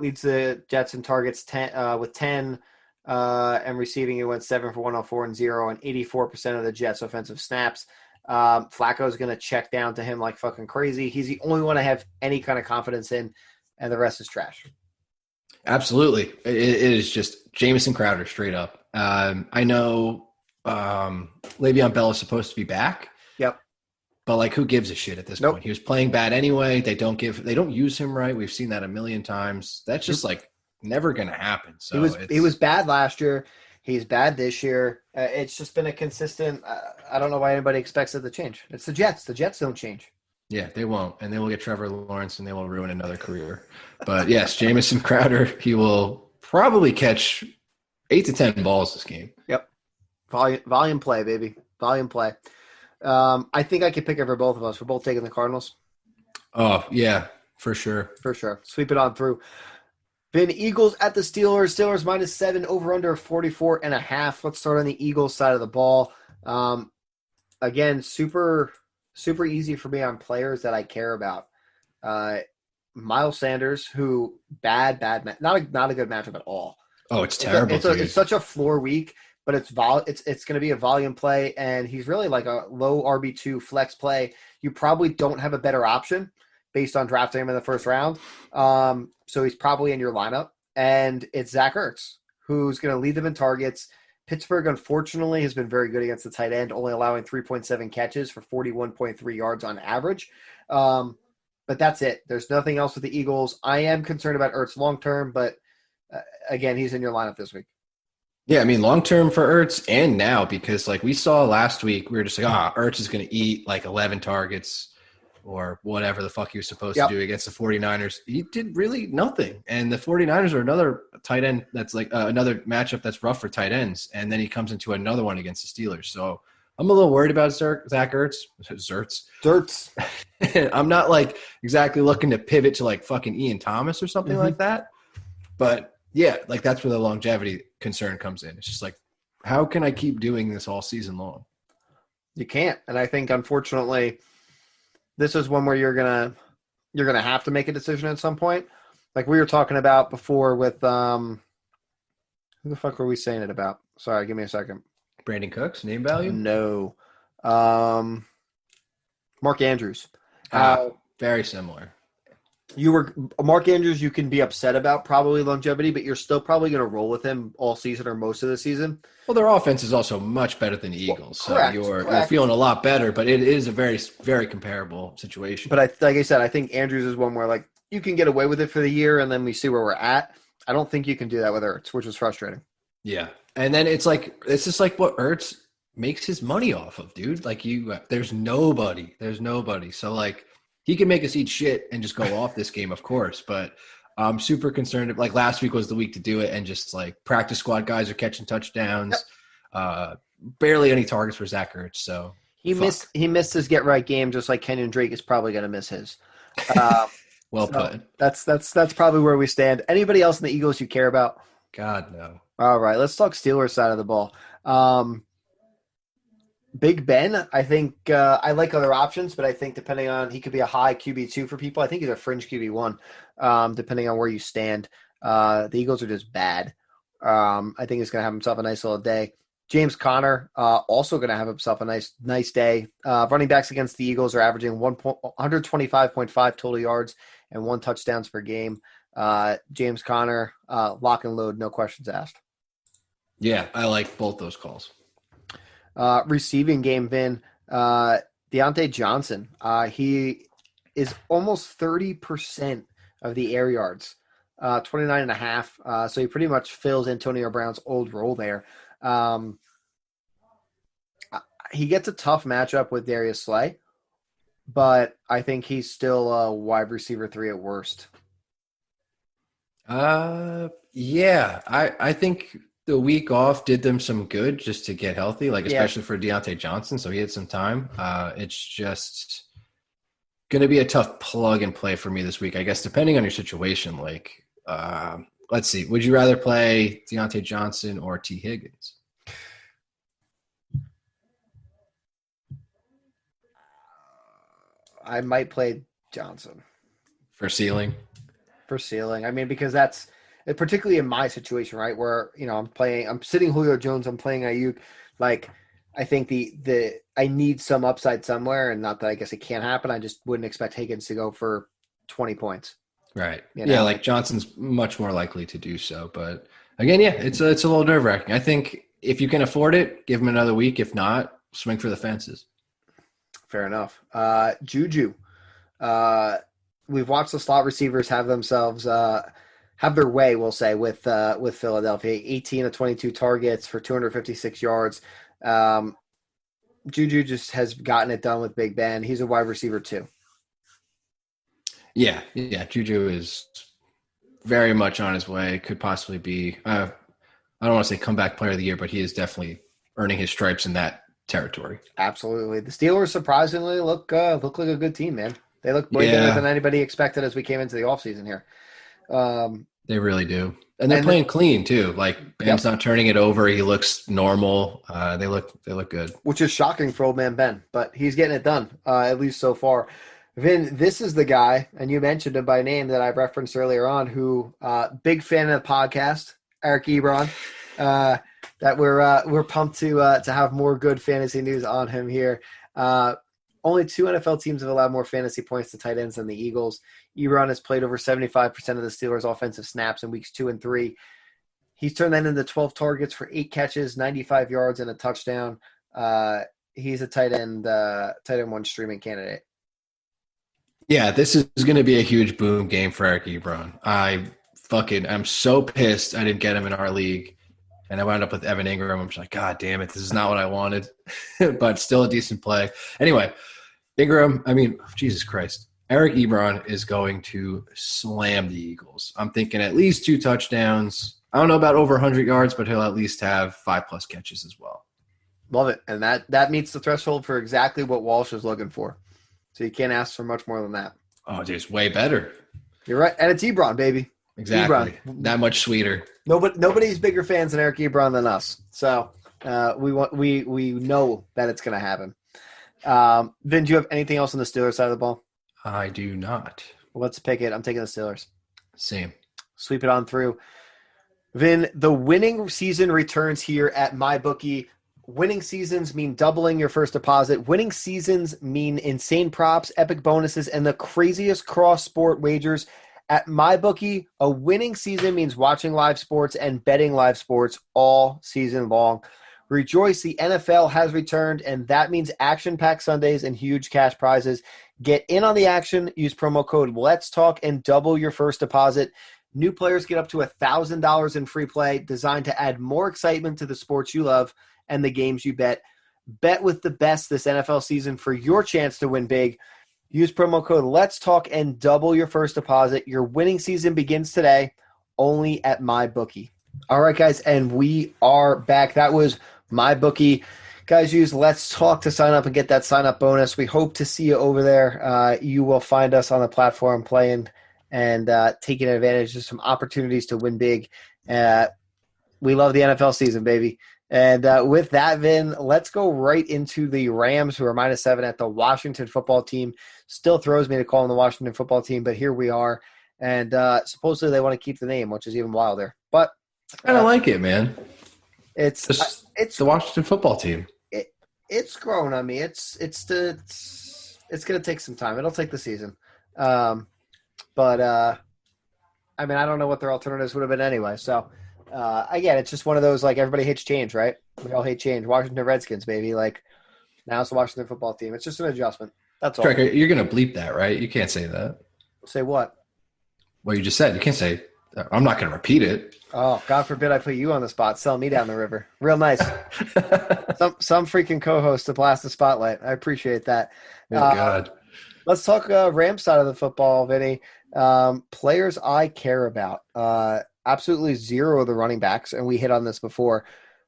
Leads the Jets in targets 10 with 10 and receiving. He went 7 for 104 and 0 and 84% of the Jets offensive snaps. Flacco is going to check down to him like fucking crazy. He's the only one I have any kind of confidence in, and the rest is trash. Absolutely. It is just Jamison Crowder straight up. I know Le'Veon Bell is supposed to be back. Yep. But like, who gives a shit at this point? He was playing bad anyway. They don't use him right. We've seen that a million times. That's just like never going to happen. So he was bad last year. He's bad this year. It's just been a consistent. I don't know why anybody expects it to change. It's the Jets. The Jets don't change. Yeah, they won't, and they will get Trevor Lawrence, and they will ruin another career. But yes, Jamison Crowder, he will probably catch 8 to 10 balls this game. Yep. Volume play, baby. Volume play. I think I could pick it for both of us. We're both taking the Cardinals. Oh, yeah, for sure. For sure. Sweep it on through. Vin, Eagles at the Steelers. Steelers -7, over under 44.5. Let's start on the Eagles side of the ball. Again, super easy for me on players that I care about. Miles Sanders, who not a good matchup at all. Oh, it's terrible. It's such a floor week. But it's going to be a volume play, and he's really like a low RB2 flex play. You probably don't have a better option based on drafting him in the first round. So he's probably in your lineup. And it's Zach Ertz, who's going to lead them in targets. Pittsburgh, unfortunately, has been very good against the tight end, only allowing 3.7 catches for 41.3 yards on average. But that's it. There's nothing else with the Eagles. I am concerned about Ertz long-term, but again, he's in your lineup this week. Yeah, I mean, long-term for Ertz and now, because like we saw last week, we were just like, Ertz is going to eat like 11 targets or whatever the fuck he was supposed to do against the 49ers. He did really nothing. And the 49ers are another tight end that's like another matchup that's rough for tight ends. And then he comes into another one against the Steelers. So I'm a little worried about Zach Ertz. Zerts. I'm not like exactly looking to pivot to like fucking Ian Thomas or something like that. But yeah, like that's where the longevity concern comes in. It's just like, how can I keep doing this all season long? You can't. And I think, unfortunately, this is one where you're gonna have to make a decision at some point. Like we were talking about before with who the fuck were we saying it about? Sorry, give me a second. Brandon Cooks, name value? No. Mark Andrews. Very similar. Mark Andrews, you can be upset about probably longevity, but you're still probably going to roll with him all season or most of the season. Well, their offense is also much better than the Eagles, correct, so you're feeling a lot better. But it is a very, very comparable situation. But like I said, I think Andrews is one where like you can get away with it for the year, and then we see where we're at. I don't think you can do that with Ertz, which is frustrating. Yeah, and then it's just like what Ertz makes his money off of, dude. Like there's nobody. So like. He can make us eat shit and just go off this game, of course, but I'm super concerned. Like last week was the week to do it, and just like practice squad guys are catching touchdowns. Barely any targets for Zach Ertz. So he missed his get right game, just like Kenyon Drake is probably going to miss his. Well put. That's probably where we stand. Anybody else in the Eagles you care about? God no. All right, let's talk Steelers side of the ball. Big Ben, I think I like other options, but I think depending on, he could be a high QB2 for people. I think he's a fringe QB1, depending on where you stand. The Eagles are just bad. I think he's going to have himself a nice little day. James Conner, also going to have himself a nice day. Running backs against the Eagles are averaging 125.5 total yards and 1 touchdowns per game. James Conner, lock and load, no questions asked. Yeah, I like both those calls. Receiving game, Vin, Deontay Johnson. He is almost 30% of the air yards, 29.5. So he pretty much fills Antonio Brown's old role there. He gets a tough matchup with Darius Slay, but I think he's still a wide receiver 3 at worst. Yeah, I think the week off did them some good just to get healthy, like especially for Deontay Johnson. So he had some time. It's just going to be a tough plug and play for me this week, I guess, depending on your situation. Like, let's see, would you rather play Deontay Johnson or T. Higgins? I might play Johnson for ceiling. I mean, because that's particularly in my situation, right? Where, I'm sitting Julio Jones, I'm playing Ayuk. Like, I think I need some upside somewhere, and not that I guess it can't happen. I just wouldn't expect Higgins to go for 20 points. Right. Yeah, like Johnson's much more likely to do so. But again, yeah, it's a little nerve-wracking. I think if you can afford it, give him another week. If not, swing for the fences. Fair enough. Juju. We've watched the slot receivers have themselves have their way, we'll say, with Philadelphia. 18 of 22 targets for 256 yards. Juju just has gotten it done with Big Ben. He's a wide receiver too. Yeah. Juju is very much on his way. Could possibly be, I don't want to say comeback player of the year, but he is definitely earning his stripes in that territory. Absolutely. The Steelers surprisingly look like a good team, man. They look way better than anybody expected as we came into the offseason here. They really do. And they're playing clean too. Like Ben's not turning it over. He looks normal. They look good. Which is shocking for old man Ben, but he's getting it done, at least so far. Vin, this is the guy, and you mentioned him by name that I referenced earlier on, who big fan of the podcast, Eric Ebron. That we're pumped to have more good fantasy news on him here. Only 2 NFL teams have allowed more fantasy points to tight ends than the Eagles. Ebron has played over 75% of the Steelers' offensive snaps in weeks 2 and 3. He's turned that into 12 targets for 8 catches, 95 yards, and a touchdown. He's a tight end 1 streaming candidate. Yeah, this is going to be a huge boom game for Eric Ebron. I'm so pissed I didn't get him in our league. And I wound up with Evan Ingram. I'm just like, God damn it, this is not what I wanted. But still a decent play. Anyway, Ingram, Jesus Christ. Eric Ebron is going to slam the Eagles. I'm thinking at least 2 touchdowns. I don't know about over 100 yards, but he'll at least have 5+ catches as well. Love it. And that meets the threshold for exactly what Walsh is looking for. So you can't ask for much more than that. Oh, dude, it's way better. You're right. And it's Ebron, baby. Exactly. Ebron. That much sweeter. Nobody's bigger fans than Eric Ebron than us. So we know that it's going to happen. Vin, do you have anything else on the Steelers side of the ball? I do not. Let's pick it. I'm taking the Steelers. Same. Sweep it on through. Vin, the winning season returns here at MyBookie. Winning seasons mean doubling your first deposit. Winning seasons mean insane props, epic bonuses, and the craziest cross-sport wagers. At MyBookie, a winning season means watching live sports and betting live sports all season long. Rejoice, the NFL has returned, and that means action-packed Sundays and huge cash prizes. Get in on the action. Use promo code Let's Talk and double your first deposit. New players get up to $1,000 in free play, designed to add more excitement to the sports you love and the games you bet. Bet with the best this NFL season for your chance to win big. Use promo code Let's Talk and double your first deposit. Your winning season begins today, only at MyBookie. All right, guys, and we are back. That was MyBookie. Guys, use Let's Talk to sign up and get that sign-up bonus. We hope to see you over there. You will find us on the platform playing and taking advantage of some opportunities to win big. We love the NFL season, baby. And with that, Vin, let's go right into the Rams, who are -7 at the Washington football team. Still throws me to call them the Washington football team, but here we are. And supposedly they want to keep the name, which is even wilder. But I don't like it, man. It's the Washington football team. It's grown on me. It's going to take some time. It'll take the season. But I mean, I don't know what their alternatives would have been anyway. So, again, it's just one of those, like, everybody hates change, right? We all hate change. Washington Redskins, baby. Like, now it's the Washington football team. It's just an adjustment. That's all. Striker, you're going to bleep that, right? You can't say that. Say what? What you just said. You can't say, I'm not going to repeat it. Oh, God forbid I put you on the spot. Sell me down the river. Real nice. some freaking co-host to blast the spotlight. I appreciate that. Oh, God. Let's talk Rams side of the football, Vinny. Players I care about. Absolutely zero of the running backs, and we hit on this before.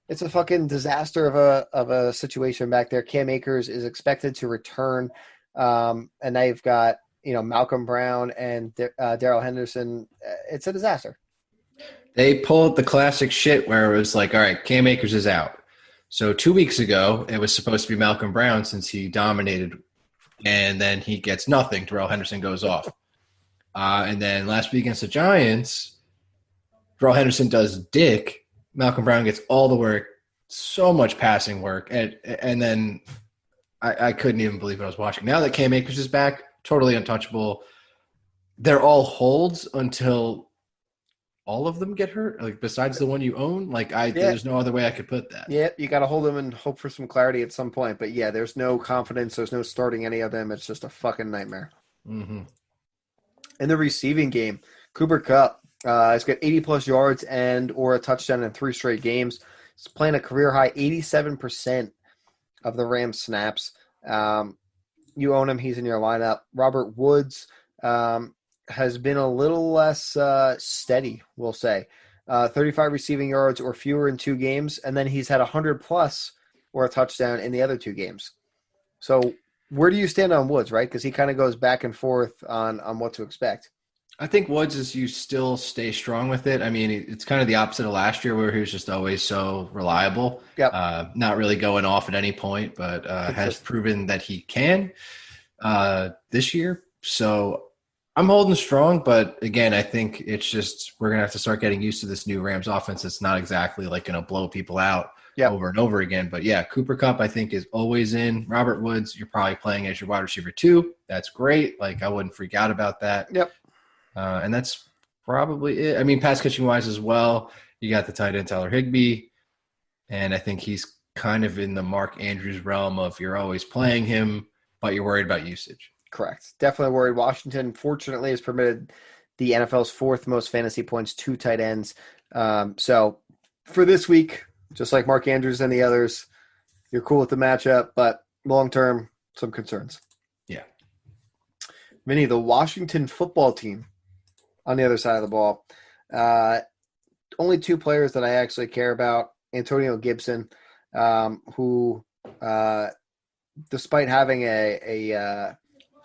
It's a fucking disaster of a situation back there. Cam Akers is expected to return, and now you've got Malcolm Brown and Darrell Henderson. It's a disaster. They pulled the classic shit where it was like, all right, Cam Akers is out. So 2 weeks ago, it was supposed to be Malcolm Brown since he dominated, and then he gets nothing. Darrell Henderson goes off. And then last week against the Giants, Darrell Henderson does dick. Malcolm Brown gets all the work, so much passing work. And then I couldn't even believe what I was watching. Now that Cam Akers is back, totally untouchable. They're all holds until all of them get hurt, like besides the one you own. There's no other way I could put that. Yeah, you got to hold them and hope for some clarity at some point. But yeah, there's no confidence. There's no starting any of them. It's just a fucking nightmare. Mm-hmm. In the receiving game, Cooper Kupp has got 80-plus yards or a touchdown in 3 straight games. He's playing a career-high 87% of the Rams snaps. You own him. He's in your lineup. Robert Woods has been a little less steady, we'll say. 35 receiving yards or fewer in 2 games, and then he's had 100-plus or a touchdown in the other 2 games. So where do you stand on Woods, right? Because he kind of goes back and forth on what to expect. I think Woods is you still stay strong with it. I mean, it's kind of the opposite of last year where he was just always so reliable. Yep. Not really going off at any point, but has proven that he can this year. So I'm holding strong, but again, I think it's just we're going to have to start getting used to this new Rams offense. It's not exactly like going to blow people out over and over again. But, yeah, Cooper Kupp I think is always in. Robert Woods, you're probably playing as your wide receiver 2. That's great. Like, I wouldn't freak out about that. Yep. And that's probably it. I mean, pass catching wise as well, you got the tight end Tyler Higbee, and I think he's kind of in the Mark Andrews realm of you're always playing him, but you're worried about usage. Correct. Definitely worried. Washington, fortunately, has permitted the NFL's 4th most fantasy points to tight ends. So for this week, just like Mark Andrews and the others, you're cool with the matchup, but long-term, some concerns. Yeah. Vinny, the Washington football team on the other side of the ball. Only 2 players that I actually care about. Antonio Gibson. who, despite having a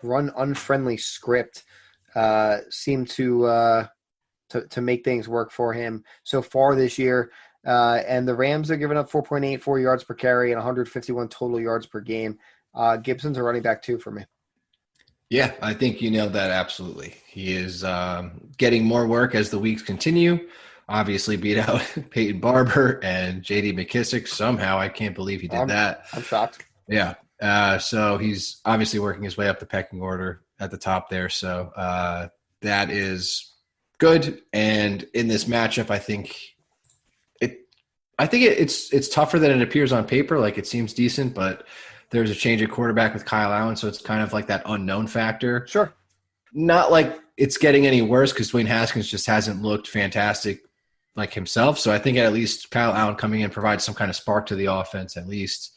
run unfriendly script, seemed to make things work for him so far this year. And the Rams are giving up 4.84 yards per carry and 151 total yards per game. Gibson's a running back 2 for me. Yeah, I think you nailed that absolutely. He is getting more work as the weeks continue. Obviously beat out Peyton Barber and J.D. McKissick somehow. I can't believe he did that. I'm shocked. Yeah. So he's obviously working his way up the pecking order at the top there. So that is good. And in this matchup, I think it's tougher than it appears on paper. Like, it seems decent, but there's a change of quarterback with Kyle Allen, so it's kind of like that unknown factor. Sure. Not like it's getting any worse because Dwayne Haskins just hasn't looked fantastic like himself. So I think at least Kyle Allen coming in provides some kind of spark to the offense at least.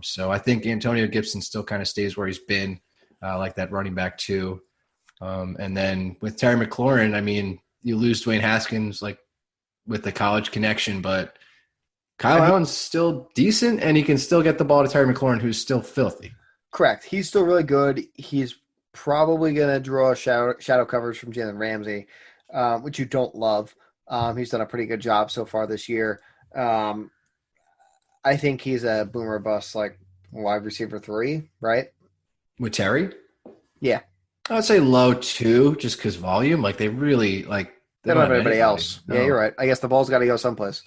So I think Antonio Gibson still kind of stays where he's been, like that running back 2. And then with Terry McLaurin, I mean, you lose Dwayne Haskins like with the college connection, but Kyle Allen's still decent, and he can still get the ball to Terry McLaurin, who's still filthy. Correct. He's still really good. He's probably going to draw shadow coverage from Jalen Ramsey, which you don't love. He's done a pretty good job so far this year. I think he's a boomer bust, like wide receiver 3, right? With Terry? Yeah. I would say low 2, just because volume. Like, they really, like, they don't have anybody else. No. Yeah, you're right. I guess the ball's got to go someplace.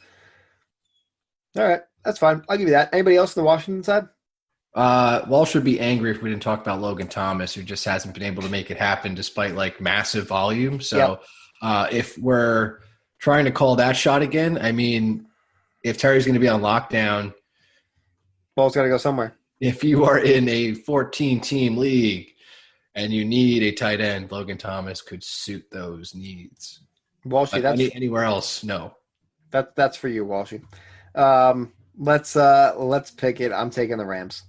All right. That's fine. I'll give you that. Anybody else on the Washington side? Walsh would be angry if we didn't talk about Logan Thomas, who just hasn't been able to make it happen despite, like, massive volume. So if we're trying to call that shot again, I mean, if Terry's going to be on lockdown, ball's got to go somewhere. If you are in a 14-team league and you need a tight end, Logan Thomas could suit those needs. Walshy, that's anywhere else, no. That's for you, Walshy. Let's pick it. I'm taking the Rams.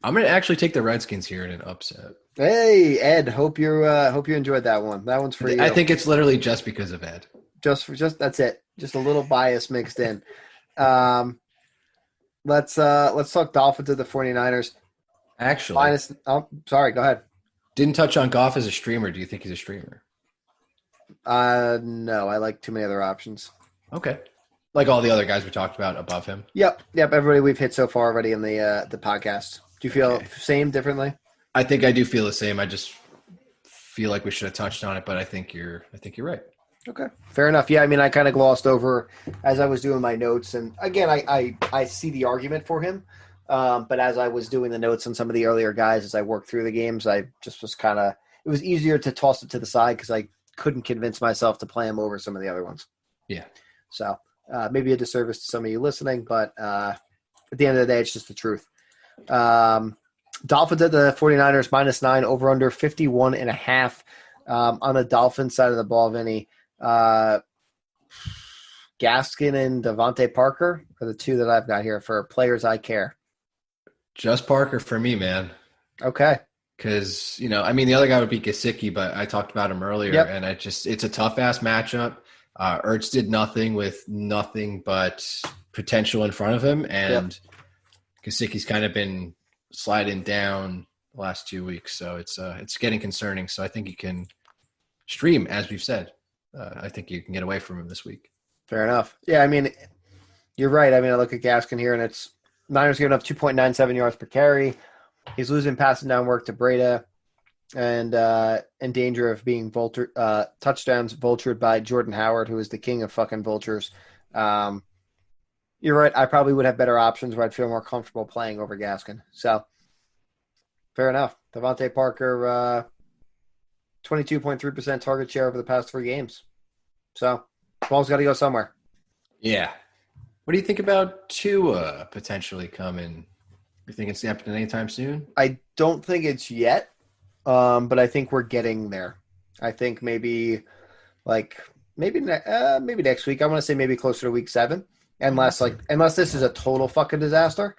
I'm going to actually take the Redskins here in an upset. Hey, Ed, hope you enjoyed that one. That one's for you. I think it's literally just because of Ed. Just that's it. Just a little bias mixed in. Let's talk Dolphins to the 49ers. Actually, sorry, go ahead. Didn't touch on Goff as a streamer. Do you think he's a streamer? No, I like too many other options. Okay. Like all the other guys we talked about above him. Yep. Everybody we've hit so far already in the podcast. Do you feel same, differently? I think I do feel the same. I just feel like we should have touched on it, but I think you're right. Okay, fair enough. Yeah, I mean, I kind of glossed over as I was doing my notes, and again, I see the argument for him, but as I was doing the notes on some of the earlier guys, as I worked through the games, I just was it was easier to toss it to the side because I couldn't convince myself to play him over some of the other ones. Yeah. So maybe a disservice to some of you listening, but at the end of the day, it's just the truth. Dolphins at the 49ers, -9, over under 51.5. On the Dolphins side of the ball, Vinny, Gaskin and Devontae Parker are the two that I've got here for players I care. Just Parker for me, man. Okay. Because, the other guy would be Gesicki, but I talked about him earlier, and it's a tough-ass matchup. Ertz did nothing with nothing but potential in front of him, and Gesicki's kind of been sliding down the last 2 weeks, so it's getting concerning. So I think you can stream, as we've said. I think you can get away from him this week. Fair enough. Yeah, I mean, you're right. I mean, I look at Gaskin here, and it's Niners giving up 2.97 yards per carry. He's losing passing down work to Breda, and in danger of being touchdowns vultured by Jordan Howard, who is the king of fucking vultures. You're right. I probably would have better options where I'd feel more comfortable playing over Gaskin. So, fair enough. Devontae Parker, 22.3% target share over the past 3 games. So, ball's got to go somewhere. Yeah. What do you think about Tua potentially coming? You think it's happening anytime soon? I don't think it's yet, but I think we're getting there. I think maybe next week. I want to say maybe closer to week 7. Unless this is a total fucking disaster.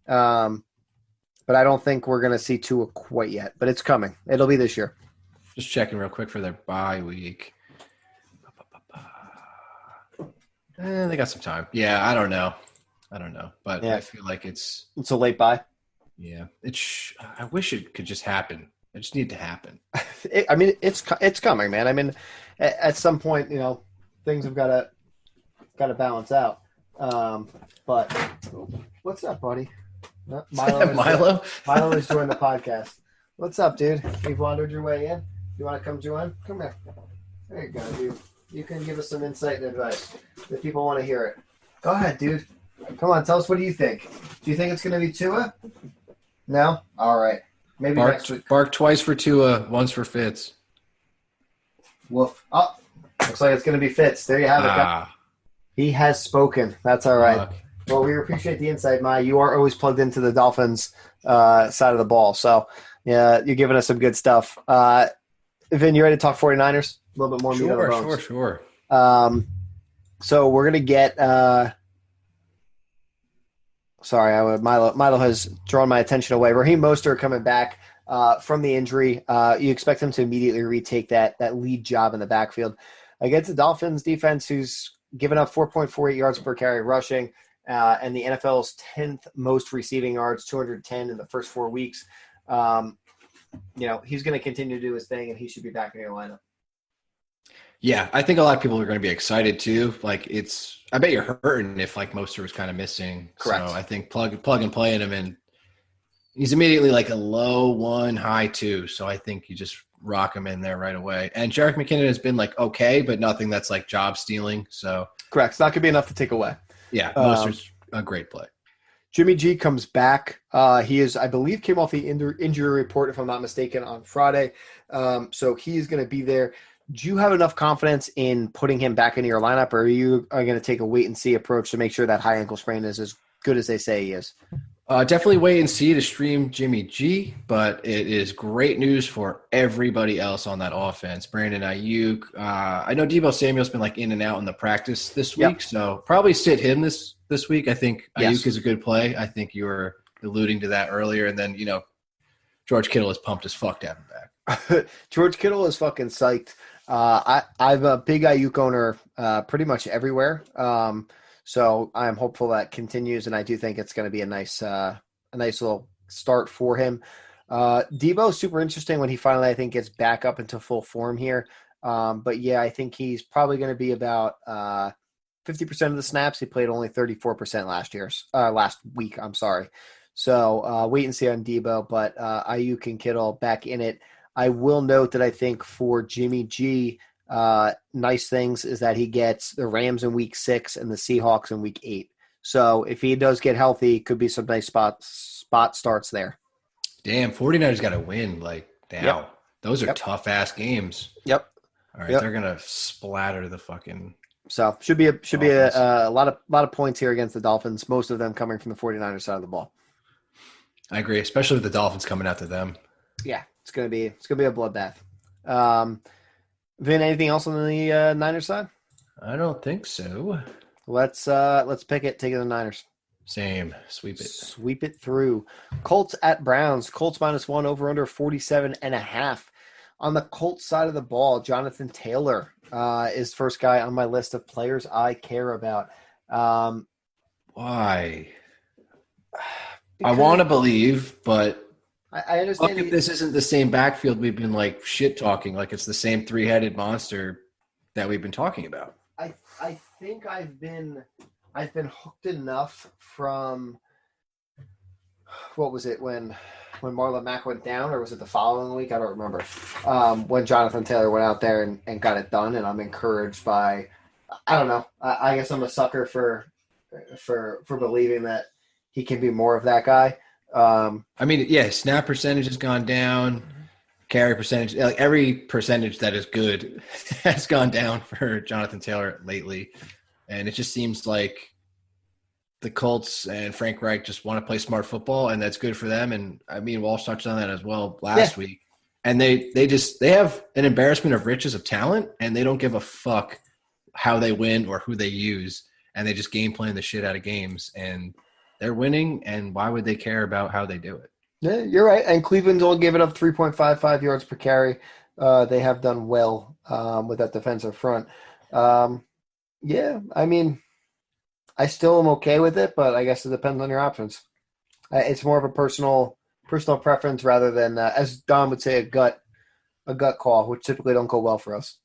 But I don't think we're going to see Tua quite yet. But it's coming. It'll be this year. Just checking real quick for their bye week. They got some time. Yeah, I don't know. I don't know, but Yeah. I feel like it's a late buy. yeah. I wish it could just happen. It just need to happen. It's coming, man. I mean, at some point, things have got to balance out. But what's up, buddy? Milo is joining the podcast. What's up, dude? You've wandered your way in. You want to come join? Come here. There you go, dude. You can give us some insight and advice. The people want to hear it. Go ahead, dude. Come on, tell us, what do you think? Do you think it's going to be Tua? No? All right. Maybe next week. Bark twice for Tua, once for Fitz. Woof. Oh, looks like it's going to be Fitz. There you have it. He has spoken. That's all right. Well, we appreciate the insight, Mai. You are always plugged into the Dolphins side of the ball. So, yeah, you're giving us some good stuff. Vin, you ready to talk 49ers? A little bit more meat on the bones. Sure. So we're going to get Milo has drawn my attention away. Raheem Mostert coming back from the injury. You expect him to immediately retake that lead job in the backfield against the Dolphins defense, who's given up 4.48 yards per carry rushing, and the NFL's 10th most receiving yards, 210 in the first 4 weeks. He's going to continue to do his thing, and he should be back in your lineup. Yeah, I think a lot of people are going to be excited too. I bet you're hurting if Mostert was kind of missing. Correct. So I think plug and playing him in. He's immediately a low 1, high 2. So I think you just rock him in there right away. And Jerick McKinnon has been okay, but nothing that's job stealing. So correct. It's not going to be enough to take away. Yeah, Mostert's a great play. Jimmy G comes back. He is, I believe, came off the injury report, if I'm not mistaken, on Friday. So he is going to be there. Do you have enough confidence in putting him back into your lineup, or are you going to take a wait-and-see approach to make sure that high ankle sprain is as good as they say he is? Definitely wait and see to stream Jimmy G, but it is great news for everybody else on that offense. Brandon Ayuk. I know Deebo Samuel's been in and out in the practice this week, so probably sit him this week. I think Ayuk is a good play. I think you were alluding to that earlier. And then, George Kittle is pumped as fuck to have him back. George Kittle is fucking psyched. I'm a big Ayuk owner pretty much everywhere. So I'm hopeful that continues, and I do think it's going to be a nice little start for him. Deebo is super interesting when he finally, I think, gets back up into full form here. But yeah, I think he's probably going to be about 50% of the snaps. He played only 34% last week. I'm sorry. So wait and see on Deebo, but Ayuk and Kittle back in it. I will note that I think for Jimmy G, nice things is that he gets the Rams in week 6 and the Seahawks in week 8. So if he does get healthy, could be some nice spot starts there. Damn, 49ers got to win now. Yep. Those are tough-ass games. Yep. All right, they're going to splatter the fucking So should be a lot of points here against the Dolphins, most of them coming from the 49ers side of the ball. I agree, especially with the Dolphins coming out to them. Yeah, it's gonna be a bloodbath. Vin, anything else on the Niners side? I don't think so. Let's pick it. Take it to the Niners. Same. Sweep it. Sweep it through. Colts at Browns. Colts -1 over under 47.5. On the Colts side of the ball, Jonathan Taylor is first guy on my list of players I care about. Why? I want to believe, but I understand. Look, if this isn't the same backfield we've been shit talking, it's the same three-headed monster that we've been talking about. I think I've been hooked enough from what was it when Marlon Mack went down, or was it the following week? I don't remember. When Jonathan Taylor went out there and got it done, and I'm encouraged by. I don't know. I guess I'm a sucker for believing that he can be more of that guy. Snap percentage has gone down. Carry percentage, every percentage that is good has gone down for Jonathan Taylor lately. And it just seems like the Colts and Frank Reich just want to play smart football, and that's good for them. And Walsh touched on that as well last week. And they have an embarrassment of riches of talent, and they don't give a fuck how they win or who they use. And they just game plan the shit out of games, and they're winning. And why would they care about how they do it? Yeah, you're right. And Cleveland's only given up 3.55 yards per carry. They have done well with that defensive front. I I still am okay with it, but I guess it depends on your options. It's more of a personal preference rather than, as Don would say, a gut call, which typically don't go well for us.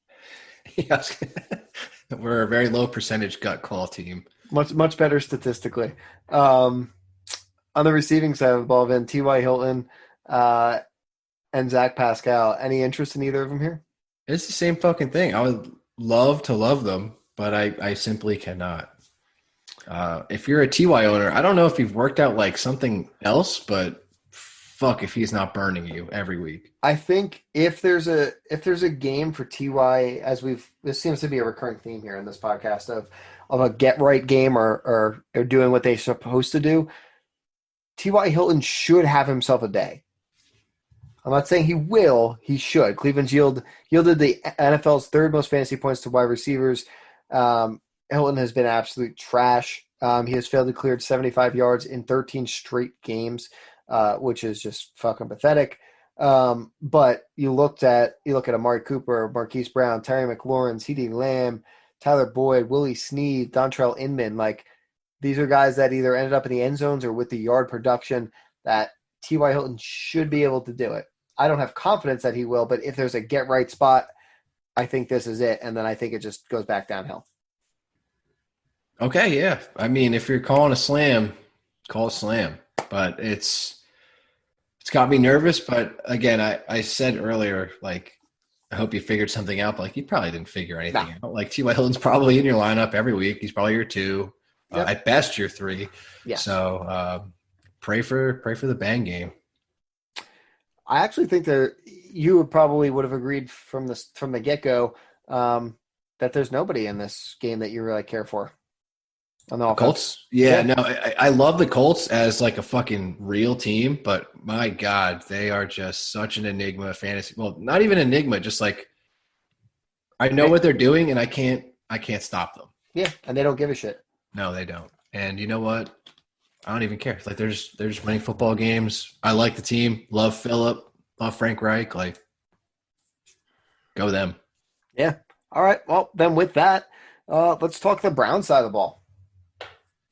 Yes. We're a very low percentage gut call team. Much better statistically. On the receiving side of the ball, then T.Y. Hilton and Zach Pascal. Any interest in either of them here? It's the same fucking thing. I would love to love them, but I simply cannot. If you're a TY owner, I don't know if you've worked out like something else, but fuck if he's not burning you every week. I think if there's a game for TY, this seems to be a recurring theme here in this podcast of a get right game or doing what they're supposed to do, T.Y. Hilton should have himself a day. I'm not saying he will. He should. Cleveland's yielded the NFL's third most fantasy points to wide receivers. Hilton has been absolute trash. He has failed to clear 75 yards in 13 straight games, which is just fucking pathetic. But you look at Amari Cooper, Marquise Brown, Terry McLaurin, CeeDee Lamb, Tyler Boyd, Willie Snead, Dontrell Inman. Like, these are guys that either ended up in the end zones or with the yard production that T.Y. Hilton should be able to do it. I don't have confidence that he will, but if there's a get right spot, I think this is it. And then I think it just goes back downhill. Okay, yeah. I mean, if you're calling a slam, call a slam. But it's got me nervous. But again, I said earlier, like, I hope you figured something out. But like, you probably didn't figure anything out. Like, T.Y. Hilton's probably in your lineup every week. He's probably your 2. Yep. At best, your 3. Yeah. So pray for the bang game. I actually think that you probably would have agreed from the get-go that there's nobody in this game that you really care for. On the Colts? Yeah, no, I love the Colts as like a fucking real team, but my God, they are just such an enigma fantasy. Well, not even enigma, just like I know what they're doing and I can't stop them. Yeah, and they don't give a shit. No, they don't. And you know what? I don't even care. Like they're just winning football games. I like the team. Love Phillip. Love Frank Reich. Like, go them. Yeah. All right. Well, then with that, let's talk the Brown side of the ball.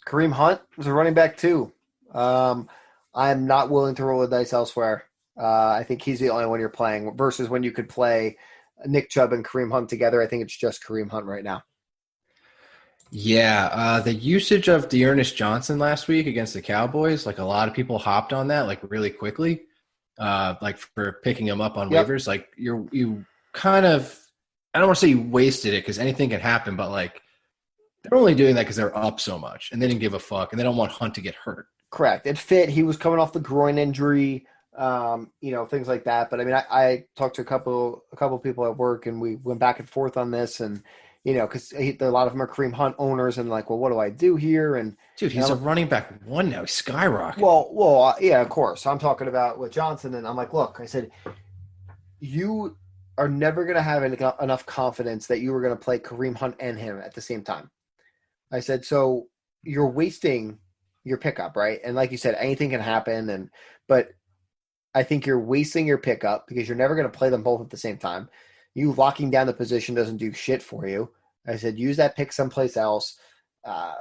Kareem Hunt was a running back too. I'm not willing to roll the dice elsewhere. I think he's the only one you're playing versus when you could play Nick Chubb and Kareem Hunt together. I think it's just Kareem Hunt right now. Yeah, the usage of Dearness Johnson last week against the Cowboys, like a lot of people hopped on that like really quickly, like for picking him up on waivers. Like you kind of, I don't want to say you wasted it because anything can happen, but like they're only doing that because they're up so much and they didn't give a fuck and they don't want Hunt to get hurt. Correct. It fit. He was coming off the groin injury, things like that. But I mean, I talked to a couple people at work and we went back and forth on this and. Because a lot of them are Kareem Hunt owners and like, well, what do I do here? And dude, he's a running back 1 now. He's skyrocketing. Well, yeah, of course. I'm talking about with Johnson, and I'm like, look, I said, you are never going to have enough confidence that you were going to play Kareem Hunt and him at the same time. I said, so you're wasting your pickup, right? And like you said, anything can happen, but I think you're wasting your pickup because you're never going to play them both at the same time. You locking down the position doesn't do shit for you. I said, use that pick someplace else.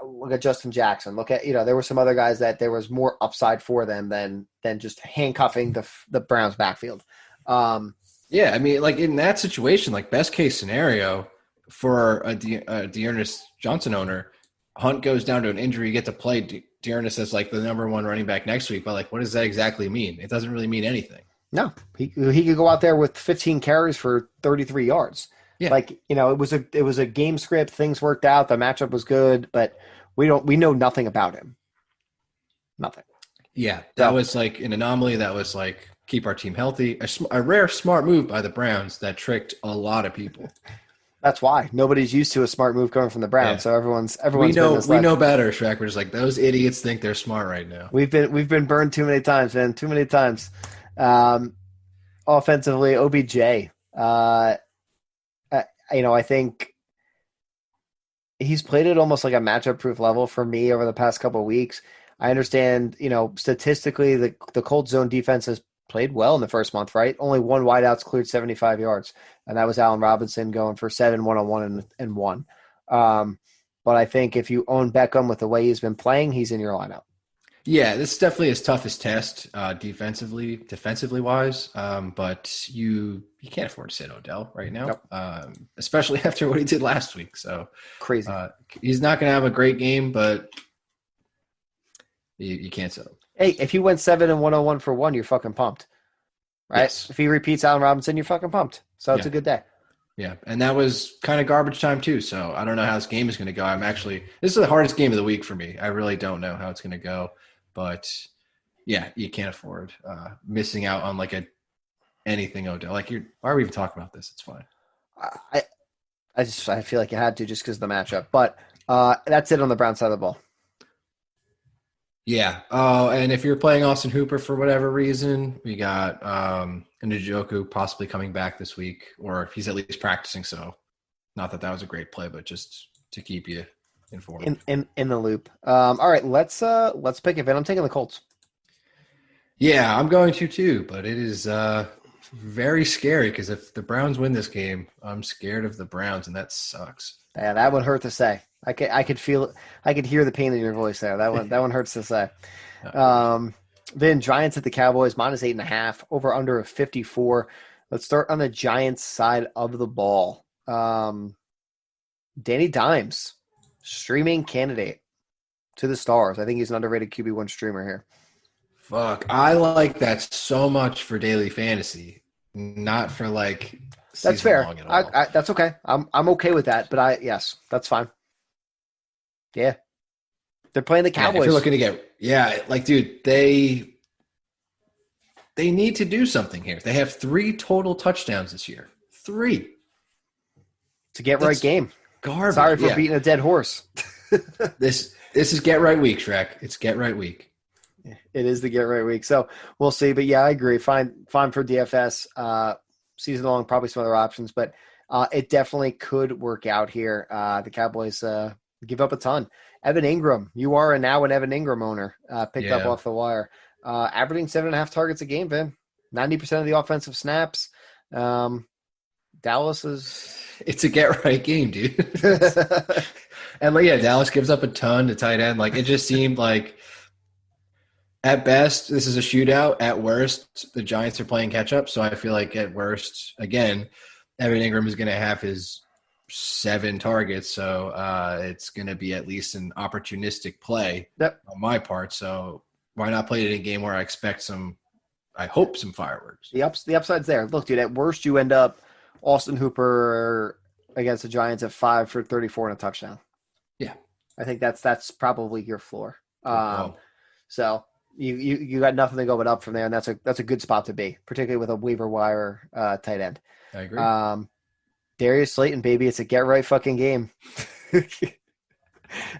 Look at Justin Jackson. Look at, there were some other guys that there was more upside for them than just handcuffing the Browns backfield. Yeah, I mean, like in that situation, like best case scenario for a Dearness Johnson owner, Hunt goes down to an injury, you get to play Dearness as like the number 1 running back next week. But like, what does that exactly mean? It doesn't really mean anything. No, he could go out there with 15 carries for 33 yards. Yeah. Like, it was a game script. Things worked out. The matchup was good, but we know nothing about him. Nothing. Yeah. That was like an anomaly. That was like, keep our team healthy. A rare smart move by the Browns that tricked a lot of people. That's why nobody's used to a smart move coming from the Browns. Yeah. So everyone's we know better, Schreck. We're just like, those idiots think they're smart right now. We've been burned too many times, man. Too many times. Offensively, OBJ, I think he's played at almost like a matchup-proof level for me over the past couple of weeks. I understand, statistically, the Colts zone defense has played well in the first month, right? Only 1 wideout's cleared 75 yards, and that was Allen Robinson going for 7 one-on-one and 1. But I think if you own Beckham with the way he's been playing, he's in your lineup. Yeah, this is definitely his toughest test defensively wise. But you can't afford to sit Odell right now, Nope. Especially after what he did last week. So Crazy. He's not going to have a great game, but you can't sit him. Hey, if you went 7 and 101 for one, you're fucking pumped, right? Yes. If he repeats Allen Robinson, you're fucking pumped. So it's a good day. Yeah, and that was kind of garbage time too. So I don't know how this game is going to go. This is the hardest game of the week for me. I really don't know how it's going to go, but yeah, you can't afford missing out on like anything Odell. Like why are we even talking about this? It's fine. I feel like you had to just because of the matchup, but that's it on the Brown side of the ball. Yeah. And if you're playing Austin Hooper for whatever reason, we got Njoku possibly coming back this week, or he's at least practicing. So not that was a great play, but just to keep you informed. In the loop. All right, let's pick it. I'm taking the Colts. Yeah, I'm going to too, but it is very scary because if the Browns win this game, I'm scared of the Browns, and that sucks. Yeah, that would hurt to say. I could feel it. I could hear the pain in your voice there. That one hurts to say. Then Giants at the Cowboys, -8.5, over under of 54. Let's start on the Giants side of the ball. Danny Dimes, streaming candidate to the stars. I think he's an underrated QB1 streamer here. Fuck, I like that so much for daily fantasy, not for like. That's fair. Long at all. That's okay. I'm okay with that. But yes, that's fine. Yeah, they're playing the Cowboys. If you're looking to dude, they need to do something here. They have 3 total touchdowns this year. 3. It's a get right game. Garbage. Sorry for beating a dead horse. This is get right week, Schreck. It's get right week. It is the get right week. So we'll see. But yeah, I agree. Fine for DFS. Season long, probably some other options, but it definitely could work out here. The Cowboys give up a ton. Evan Ingram, you are now an Evan Ingram owner, picked up off the wire. Averaging 7.5 targets a game, Vin. 90% of the offensive snaps. Dallas is... It's a get-right game, dude. And, Dallas gives up a ton to tight end. Like, it just seemed like at best, this is a shootout. At worst, the Giants are playing catch-up. So I feel like at worst, again, Evan Ingram is going to have his 7 targets. So it's going to be at least an opportunistic play on my part. So why not play it in a game where I expect some fireworks? The upside's there. Look, dude, at worst, you end up Austin Hooper against the Giants at 5 for 34 and a touchdown. Yeah. I think that's probably your floor. So you got nothing to go but up from there, and that's a good spot to be, particularly with a waiver wire tight end. I agree. Darius Slayton, baby, it's a get right fucking game.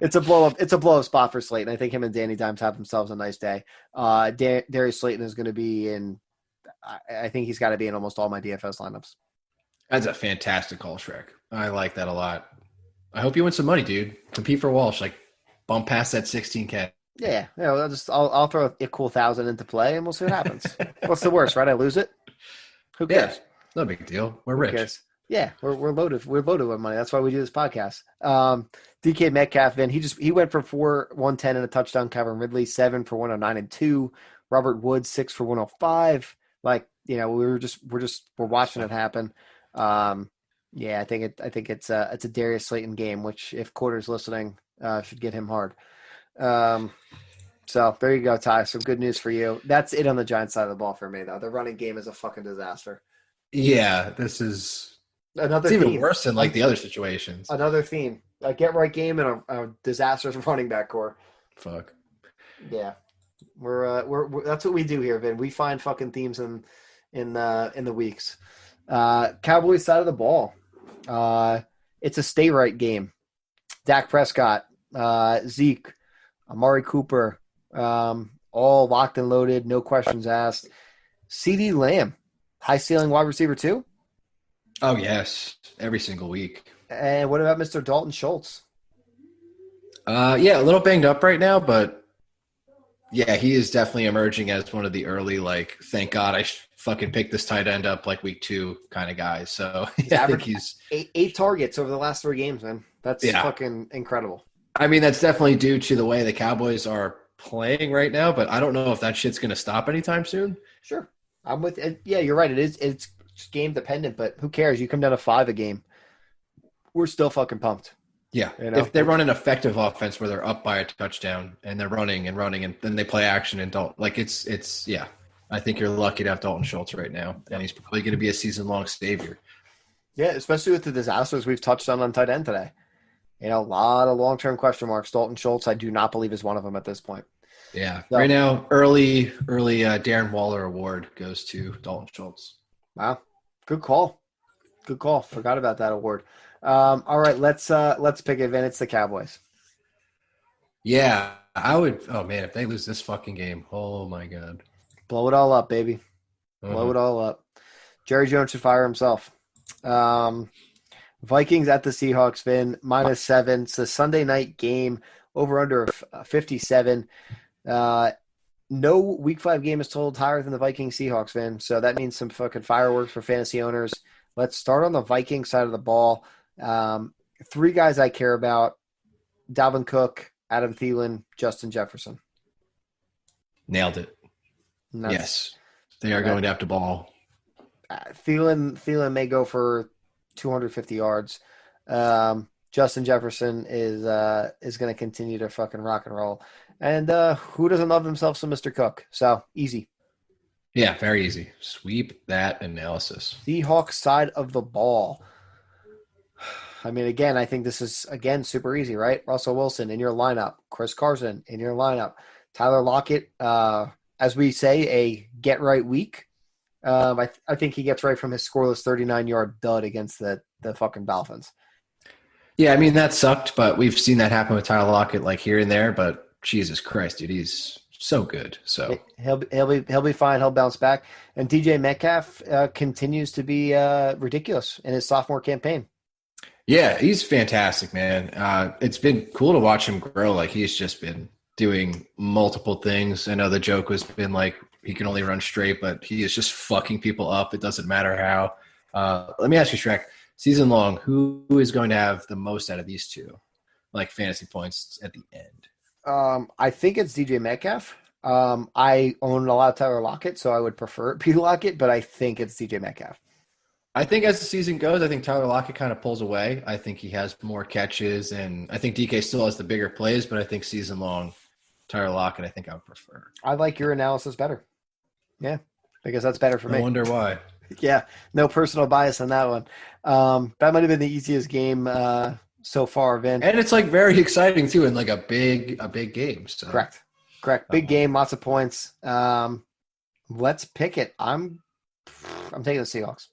It's a blow up spot for Slayton. I think him and Danny Dimes have themselves a nice day. Darius Slayton is going to be in. I think he's got to be in almost all my DFS lineups. That's a fantastic call, Schreck. I like that a lot. I hope you win some money, dude. Compete for Walsh. Like, bump past that 16K. Yeah. I'll throw a cool 1,000 into play, and we'll see what happens. What's the worst, right? I lose it. Who cares? Yeah, no big deal. We're rich. Cares? Yeah, we're loaded. We're loaded with money. That's why we do this podcast. DK Metcalf, then he went for 110 and a touchdown. Calvin Ridley 7 for 109 and 2. Robert Woods 6 for 105. Like, we're watching it happen. I think it's a Darius Slayton game, which if Quarter's listening, should get him hard. So there you go, Ty. Some good news for you. That's it on the Giants side of the ball for me, though. The running game is a fucking disaster. Yeah, this is another. It's even worse than like the other situations. Another theme: a get right game and a disastrous running back core. Fuck. Yeah, we're that's what we do here, Vin. We find fucking themes in the weeks. Cowboys side of the ball. It's a stay right game. Dak Prescott, Zeke, Amari Cooper, all locked and loaded, no questions asked. CeeDee Lamb, high ceiling wide receiver too? Oh, yes. Every single week. And what about Mr. Dalton Schultz? A little banged up right now, but yeah, he is definitely emerging as one of the early, like, thank God I fucking picked this tight end up like week 2 kind of guys. So I think he's 8 targets over the last 3 games, man. That's fucking incredible. I mean, that's definitely due to the way the Cowboys are playing right now, but I don't know if that shit's going to stop anytime soon. Sure. I'm with it. Yeah, you're right. It's game dependent, but who cares? You come down to 5 a game. We're still fucking pumped. Yeah. You know? If they run an effective offense where they're up by a touchdown and they're running and then they play action and don't like it's yeah. I think you're lucky to have Dalton Schultz right now. And he's probably going to be a season-long savior. Yeah, especially with the disasters we've touched on tight end today. You know, a lot of long-term question marks. Dalton Schultz, I do not believe is one of them at this point. Yeah. So, right now, early Darren Waller award goes to Dalton Schultz. Wow. Good call. Forgot about that award. All right, let's pick it, Vin. It's the Cowboys. Yeah, I would. Oh man, if they lose this fucking game, oh my god, blow it all up, baby. Blow it all up. Jerry Jones should fire himself. Vikings at the Seahawks, Vin, -7. It's a Sunday night game. Over under 57. No Week 5 game is totaled higher than the Vikings Seahawks, Vin. So that means some fucking fireworks for fantasy owners. Let's start on the Viking side of the ball. 3 guys I care about: Dalvin Cook, Adam Thielen, Justin Jefferson. Nailed it. Yes, they are going to have to ball. Thielen may go for 250 yards. Justin Jefferson is going to continue to fucking rock and roll. And who doesn't love himself some Mr. Cook? So easy. Yeah, very easy. Sweep that analysis. Seahawks side of the ball. I mean, again, I think this is, again, super easy, right? Russell Wilson in your lineup. Chris Carson in your lineup. Tyler Lockett, as we say, a get-right week. I think he gets right from his scoreless 39-yard dud against the fucking Dolphins. Yeah, I mean, that sucked, but we've seen that happen with Tyler Lockett, like, here and there. But Jesus Christ, dude, he's so good. So he'll be fine. He'll bounce back. And DJ Metcalf continues to be ridiculous in his sophomore campaign. Yeah, he's fantastic, man. It's been cool to watch him grow. Like, he's just been doing multiple things. I know the joke was been like he can only run straight, but he is just fucking people up. It doesn't matter how. Let me ask you, Schreck, season long, who is going to have the most out of these two, like fantasy points at the end? I think it's DJ Metcalf. I own a lot of Tyler Lockett, so I would prefer it be Lockett, but I think it's DJ Metcalf. I think as the season goes, I think Tyler Lockett kind of pulls away. I think he has more catches, and I think DK still has the bigger plays, but I think season long, Tyler Lockett, I think I would prefer. I like your analysis better. Yeah, because that's better for me. I wonder why. Yeah, no personal bias on that one. That might have been the easiest game so far, Vin. And it's like very exciting too, in like a big game. So. Correct. Big game, lots of points. Let's pick it. I'm taking the Seahawks.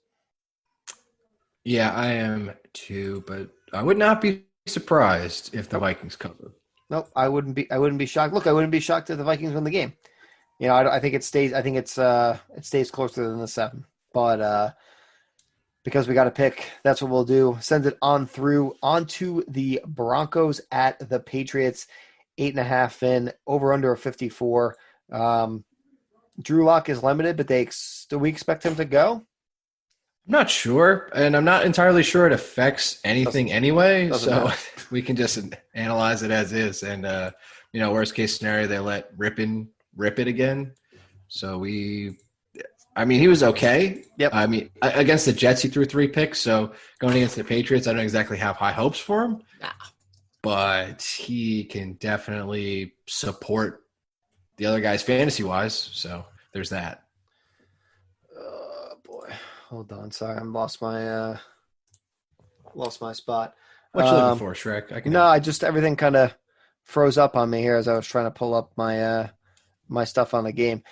Yeah, I am too, but I would not be surprised if the Vikings cover. Nope, I wouldn't be shocked. Look, I wouldn't be shocked if the Vikings win the game. You know, I think it stays. I think it stays closer than the 7. But because we got to pick, that's what we'll do. Send it on onto the Broncos at the Patriots, 8.5 in, over under a 54. Drew Lock is limited, but do we expect him to go? I'm not sure, and I'm not entirely sure it affects anything anyway. So we can just analyze it as is, and worst case scenario, they let Rippin rip it again. So he was okay. Yep. I mean, against the Jets, he threw 3 picks. So going against the Patriots, I don't exactly have high hopes for him. Nah. But he can definitely support the other guys fantasy-wise. So there's that. Oh, boy. Hold on. Sorry, I lost my spot. What you looking for, Schreck? Everything kind of froze up on me here as I was trying to pull up my my stuff on the game.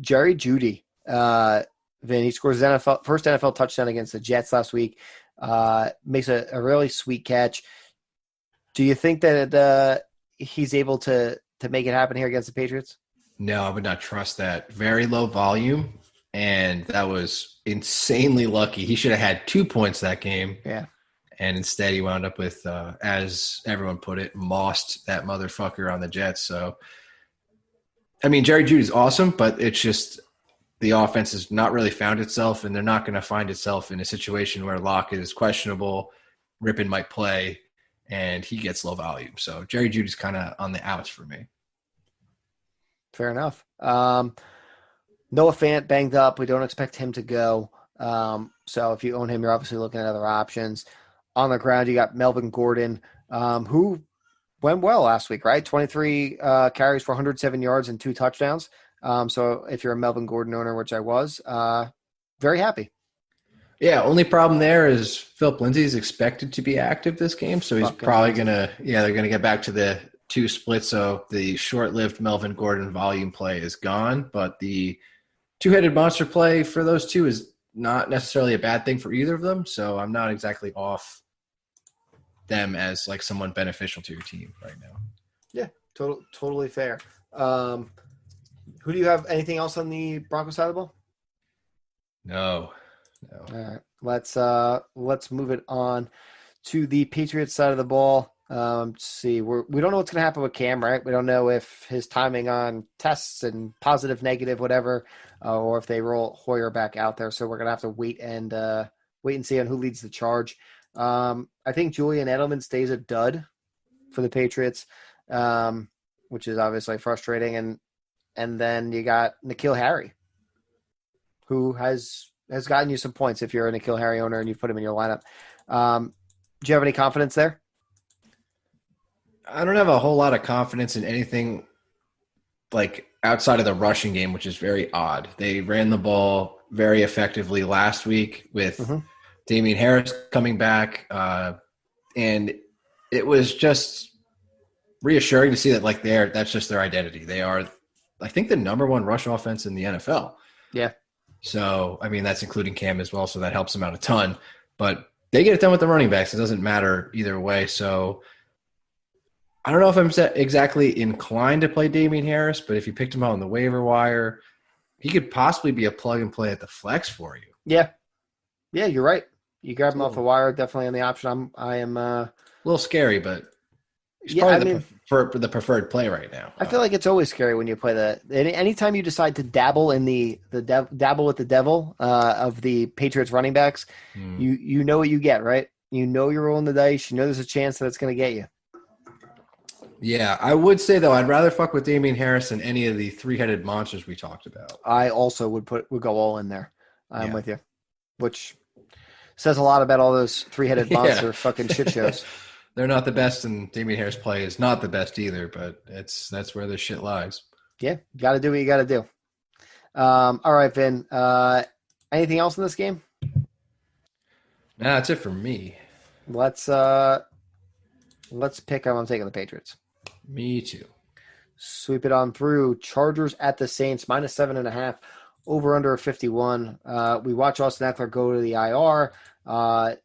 Jerry Jeudy. Vin, he scores his first NFL touchdown against the Jets last week. Makes a really sweet catch. Do you think that he's able to make it happen here against the Patriots? No, I would not trust that. Very low volume, and that was insanely lucky. He should have had 2 points that game. Yeah. And instead he wound up with, as everyone put it, mossed that motherfucker on the Jets. So, I mean, Jerry Jeudy's awesome, but it's just the offense has not really found itself, and they're not going to find itself in a situation where Lockett is questionable, Rippon might play, and he gets low volume. So Jerry Jeudy's kind of on the outs for me. Fair enough. Noah Fant banged up. We don't expect him to go. So if you own him, you're obviously looking at other options. On the ground, you got Melvin Gordon, who went well last week, right? 23 carries for 107 yards and 2 touchdowns. So if you're a Melvin Gordon owner, which I was, very happy. Yeah, only problem there is Philip Lindsay is expected to be active this game, so he's probably they're going to get back to the 2 splits, so the short-lived Melvin Gordon volume play is gone, but the two-headed monster play for those two is not necessarily a bad thing for either of them, so I'm not exactly off them as like someone beneficial to your team right now. Yeah, totally fair. Who do you have? Anything else on the Broncos side of the ball? No. All right, let's move it on to the Patriots side of the ball. Let's see, we don't know what's going to happen with Cam, right? We don't know if his timing on tests and positive, negative, whatever, or if they roll Hoyer back out there. So we're going to have to wait and see on who leads the charge. I think Julian Edelman stays a dud for the Patriots, which is obviously frustrating. And then you got N'Keal Harry, who has gotten you some points if you're a N'Keal Harry owner and you've put him in your lineup. Do you have any confidence there? I don't have a whole lot of confidence in anything like outside of the rushing game, which is very odd. They ran the ball very effectively last week with Damian Harris coming back. And it was just reassuring to see that that's just their identity. They are, I think, the number 1 rush offense in the NFL. Yeah. So, I mean, that's including Cam as well, so that helps them out a ton. But they get it done with the running backs. It doesn't matter either way. So, I don't know if I'm exactly inclined to play Damian Harris, but if you picked him out on the waiver wire, he could possibly be a plug-and-play at the flex for you. Yeah. Yeah, you're right. You grab him off the wire, definitely on the option. I am a little scary, but he's probably the preferred play right now. I feel like it's always scary when you play anytime you decide to dabble in dabble with the devil of the Patriots running backs, you know what you get, right? You know you're rolling the dice. You know there's a chance that it's going to get you. Yeah, I would say though I'd rather fuck with Damian Harris than any of the 3-headed monsters we talked about. I also would go all in there. I'm with you, which says a lot about all those 3-headed monster fucking shit shows. They're not the best, and Damian Harris' play is not the best either, but that's where the shit lies. Yeah, you got to do what you got to do. All right, Vin. Anything else in this game? Nah, that's it for me. Let's pick up. I'm taking the Patriots. Me too. Sweep it on through. Chargers at the Saints, -7.5. Over under 51. We watch Austin Eckler go to the IR.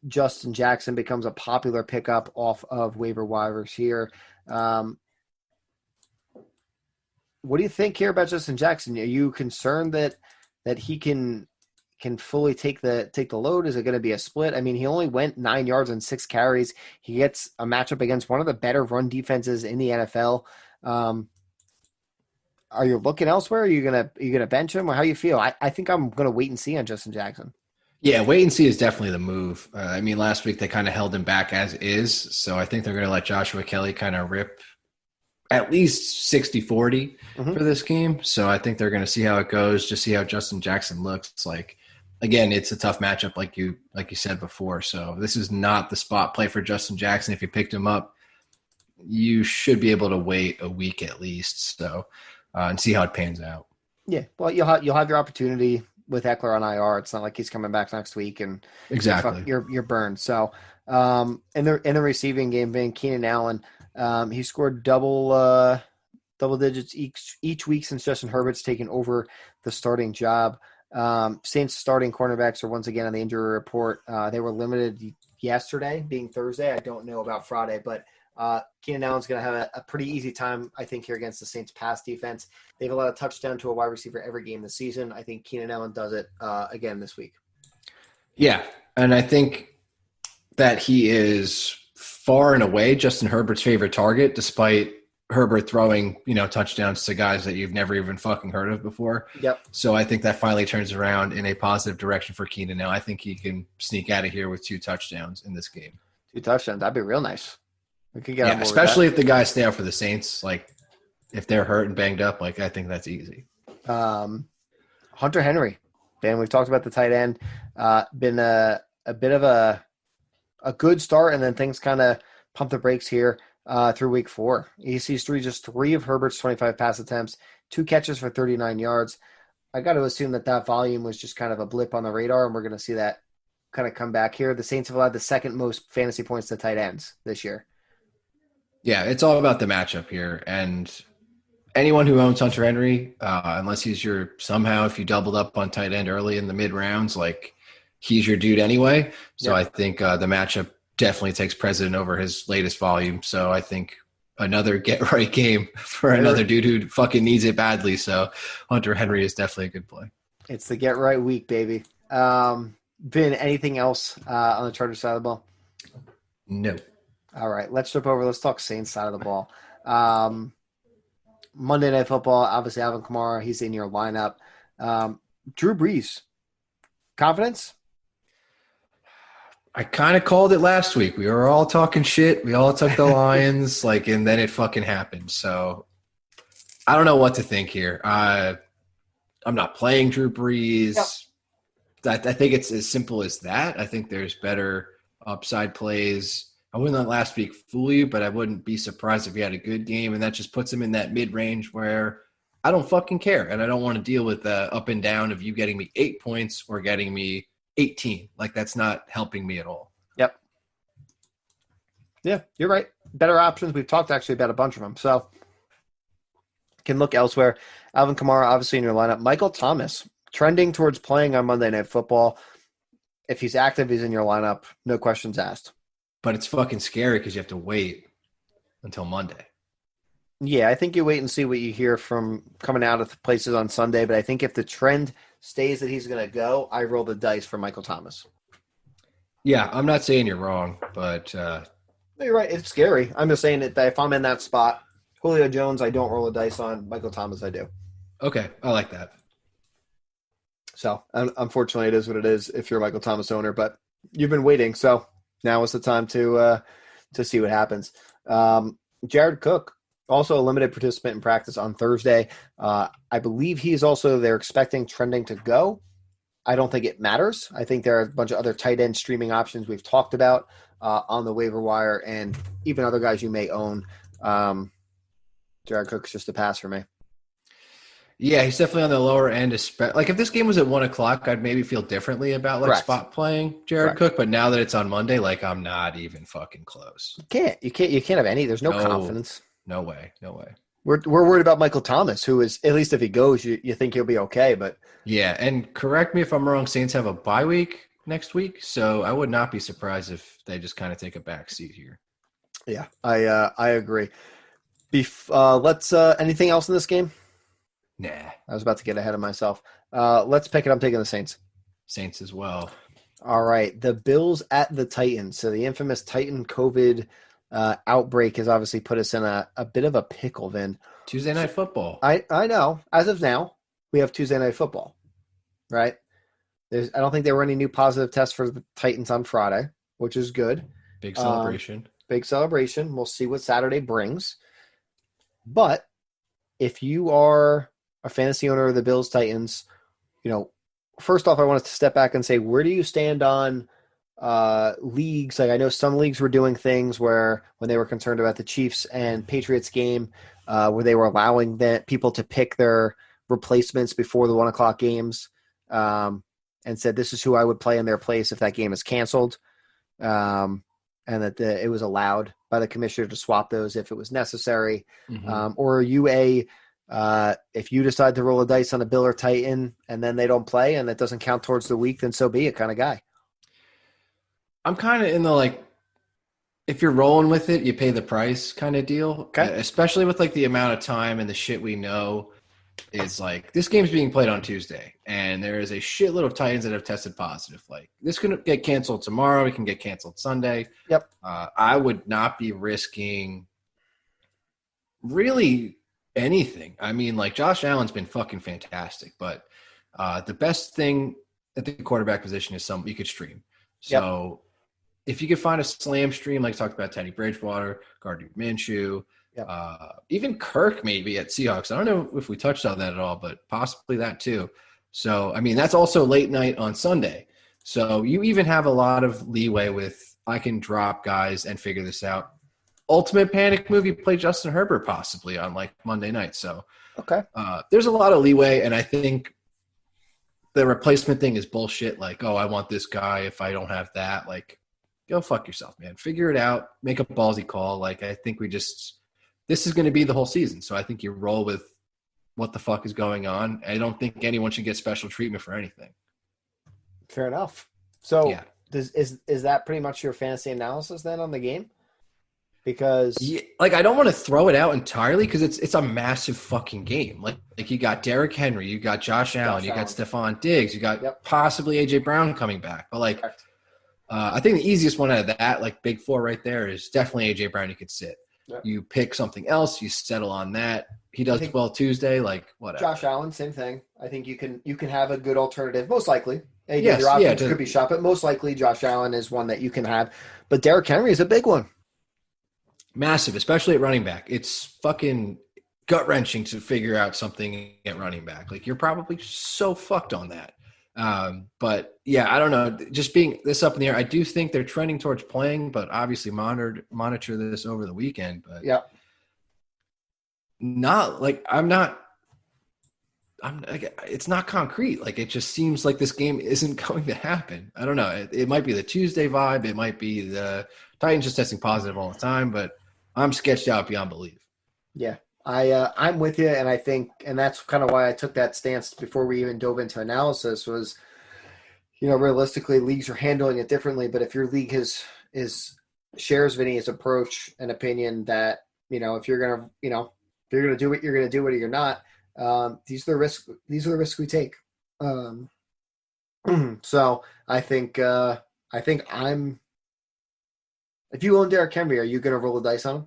Justin Jackson becomes a popular pickup off of waiver wires here. What do you think here about Justin Jackson? Are you concerned that he can fully take the load? Is it going to be a split? I mean, he only went 9 yards and 6 carries. He gets a matchup against one of the better run defenses in the NFL. Are you looking elsewhere? Are you gonna bench him, or how you feel? I think I'm gonna wait and see on Justin Jackson. Yeah, wait and see is definitely the move. I mean, last week they kind of held him back as is, so I think they're going to let Joshua Kelly kind of rip at least 60-40 for this game. So I think they're going to see how it goes, just see how Justin Jackson looks. It's like, again, it's a tough matchup like you said before. So this is not the spot play for Justin Jackson. If you picked him up, you should be able to wait a week at least. So and see how it pans out. Yeah, well, you'll have your opportunity with Eckler on IR. It's not like he's coming back next week and exactly you're burned. So in the receiving game, Keenan Allen, he scored double digits each week since Justin Herbert's taken over the starting job. Saints starting cornerbacks are once again on the injury report. They were limited yesterday, being Thursday. I don't know about Friday, but Keenan Allen's going to have a pretty easy time, I think, here against the Saints pass defense. They've allowed a touchdown to a wide receiver every game this season. I think Keenan Allen does it again this week. Yeah, and I think that he is far and away Justin Herbert's favorite target, despite Herbert throwing, touchdowns to guys that you've never even fucking heard of before. Yep. So I think that finally turns around in a positive direction for Keenan. Now I think he can sneak out of here with 2 touchdowns in this game. 2 touchdowns. That'd be real nice. We could get Yeah, on board with especially if the guys stay out for the Saints. Like, if they're hurt and banged up, like, I think that's easy. that. Hunter Henry. Dan, we've talked about the tight end. Been a bit of a good start, and then things kind of pump the brakes here through week 4. He sees just 3 of Herbert's 25 pass attempts, 2 catches for 39 yards. I got to assume that volume was just kind of a blip on the radar, and we're going to see that kind of come back here. The Saints have allowed the second most fantasy points to tight ends this year. Yeah, it's all about the matchup here. And anyone who owns Hunter Henry, unless he's if you doubled up on tight end early in the mid rounds, like he's your dude anyway. So I think the matchup definitely takes precedent over his latest volume. So I think another get right game for another dude who fucking needs it badly. So Hunter Henry is definitely a good play. It's the get right week, baby. Vin, anything else on the Chargers side of the ball? No. All right, let's jump over. Let's talk Saints side of the ball. Monday Night Football, obviously Alvin Kamara, he's in your lineup. Drew Brees, confidence? I kind of called it last week. We were all talking shit. We all took the Lions, and then it fucking happened. So I don't know what to think here. I'm not playing Drew Brees. Yep. I think it's as simple as that. I think there's better upside plays. I wouldn't let last week fool you, but I wouldn't be surprised if he had a good game, and that just puts him in that mid-range where I don't fucking care, and I don't want to deal with the up and down of you getting me 8 points or getting me 18. Like, that's not helping me at all. Yep. Yeah, you're right. Better options. We've talked actually about a bunch of them, so can look elsewhere. Alvin Kamara, obviously in your lineup. Michael Thomas, trending towards playing on Monday Night Football. If he's active, he's in your lineup. No questions asked. But it's fucking scary because you have to wait until Monday. Yeah, I think you wait and see what you hear from coming out of places on Sunday. But I think if the trend stays that he's going to go, I roll the dice for Michael Thomas. Yeah, I'm not saying you're wrong, but No, you're right. It's scary. I'm just saying that if I'm in that spot, Julio Jones, I don't roll the dice on. Michael Thomas, I do. Okay, I like that. So, unfortunately, it is what it is if you're a Michael Thomas owner. But you've been waiting, so now is the time to see what happens. Jared Cook, also a limited participant in practice on Thursday. I believe they're expecting trending to go. I don't think it matters. I think there are a bunch of other tight end streaming options we've talked about on the waiver wire, and even other guys you may own. Jared Cook's just a pass for me. Yeah, he's definitely on the lower end. Like, if this game was at 1:00, I'd maybe feel differently about spot playing Jared Cook. But now that it's on Monday, I'm not even fucking close. You can't have any. There's no confidence. No way. We're worried about Michael Thomas, who is, at least if he goes, you think he'll be okay. But yeah, and correct me if I'm wrong. Saints have a bye week next week, so I would not be surprised if they just kind of take a back seat here. Yeah, I agree. Let's anything else in this game? Nah. I was about to get ahead of myself. Let's pick it. I'm taking the Saints. Saints as well. All right. The Bills at the Titans. So the infamous Titan COVID outbreak has obviously put us in a bit of a pickle, Vin. Tuesday Night Football. I know. As of now, we have Tuesday Night Football, right? I don't think there were any new positive tests for the Titans on Friday, which is good. Big celebration. Big celebration. We'll see what Saturday brings. But if you are a fantasy owner of the Bills Titans, first off, I wanted to step back and say, where do you stand on leagues? Like, I know some leagues were doing things where when they were concerned about the Chiefs and Patriots game, where they were allowing people to pick their replacements before the 1:00 games, and said, this is who I would play in their place if that game is canceled. And that it was allowed by the commissioner to swap those if it was necessary. Mm-hmm. Or are you if you decide to roll a dice on a Bill or Titan and then they don't play and that doesn't count towards the week, then so be it kind of guy? I'm kind of in the, if you're rolling with it, you pay the price kind of deal. Okay. Especially with the amount of time and the shit we know is this game's being played on Tuesday and there is a shitload of Titans that have tested positive. This can get canceled tomorrow. It can get canceled Sunday. Yep. I would not be risking really anything. I mean, Josh Allen's been fucking fantastic, but the best thing at the quarterback position is you could stream. So if you could find a slam stream, like talked about Teddy Bridgewater, Gardner Minshew, Yep. even Kirk maybe at Seahawks. I don't know if we touched on that at all, but possibly that too. So, I mean, that's also late night on Sunday. So you even have a lot of leeway with I can drop guys and figure this out. Ultimate panic move, you play Justin Herbert possibly on like Monday night. So Okay. there's a lot of leeway, and I think the replacement thing is bullshit. Like, oh, I want this guy if I don't have that. Like, go fuck yourself, man. Figure it out. Make a ballsy call. Like, I think this is going to be the whole season. So I think you roll with what the fuck is going on. I don't think anyone should get special treatment for anything. Fair enough. So Yeah. is that pretty much your fantasy analysis then on the game? Because Yeah, like I don't want to throw it out entirely because it's a massive fucking game. Like you got Derrick Henry, you got Josh Allen, you got Stephon Diggs, you got possibly AJ Brown coming back. But like, I think the easiest one out of that, like big four right there, is definitely AJ Brown. You could sit. Yep. You pick something else, you settle on that. He does well Tuesday, like whatever. Josh Allen, same thing. I think you can have a good alternative. Most likely, your options could be shot, but most likely Josh Allen is one that you can have. But Derrick Henry is a big one. Massive, especially at running back. It's fucking gut-wrenching to figure out something at running back. Like, you're probably so fucked on that. But, yeah, I don't know. Just being this up in the air, I do think they're trending towards playing, but obviously monitor this over the weekend. But it's not concrete. Like, it just seems like this game isn't going to happen. I don't know. It might be the Tuesday vibe. It might be the Titans just testing positive all the time, but I'm sketched out beyond belief. Yeah, I'm with you, and I think, and that's kind of why I took that stance before we even dove into analysis was, realistically, leagues are handling it differently. But if your league shares Vinny's approach and opinion that if you're gonna do it, you're gonna do it, or you're not. These are the risks. These are the risks we take. So I think I'm. If you own Derrick Henry, are you going to roll the dice on him?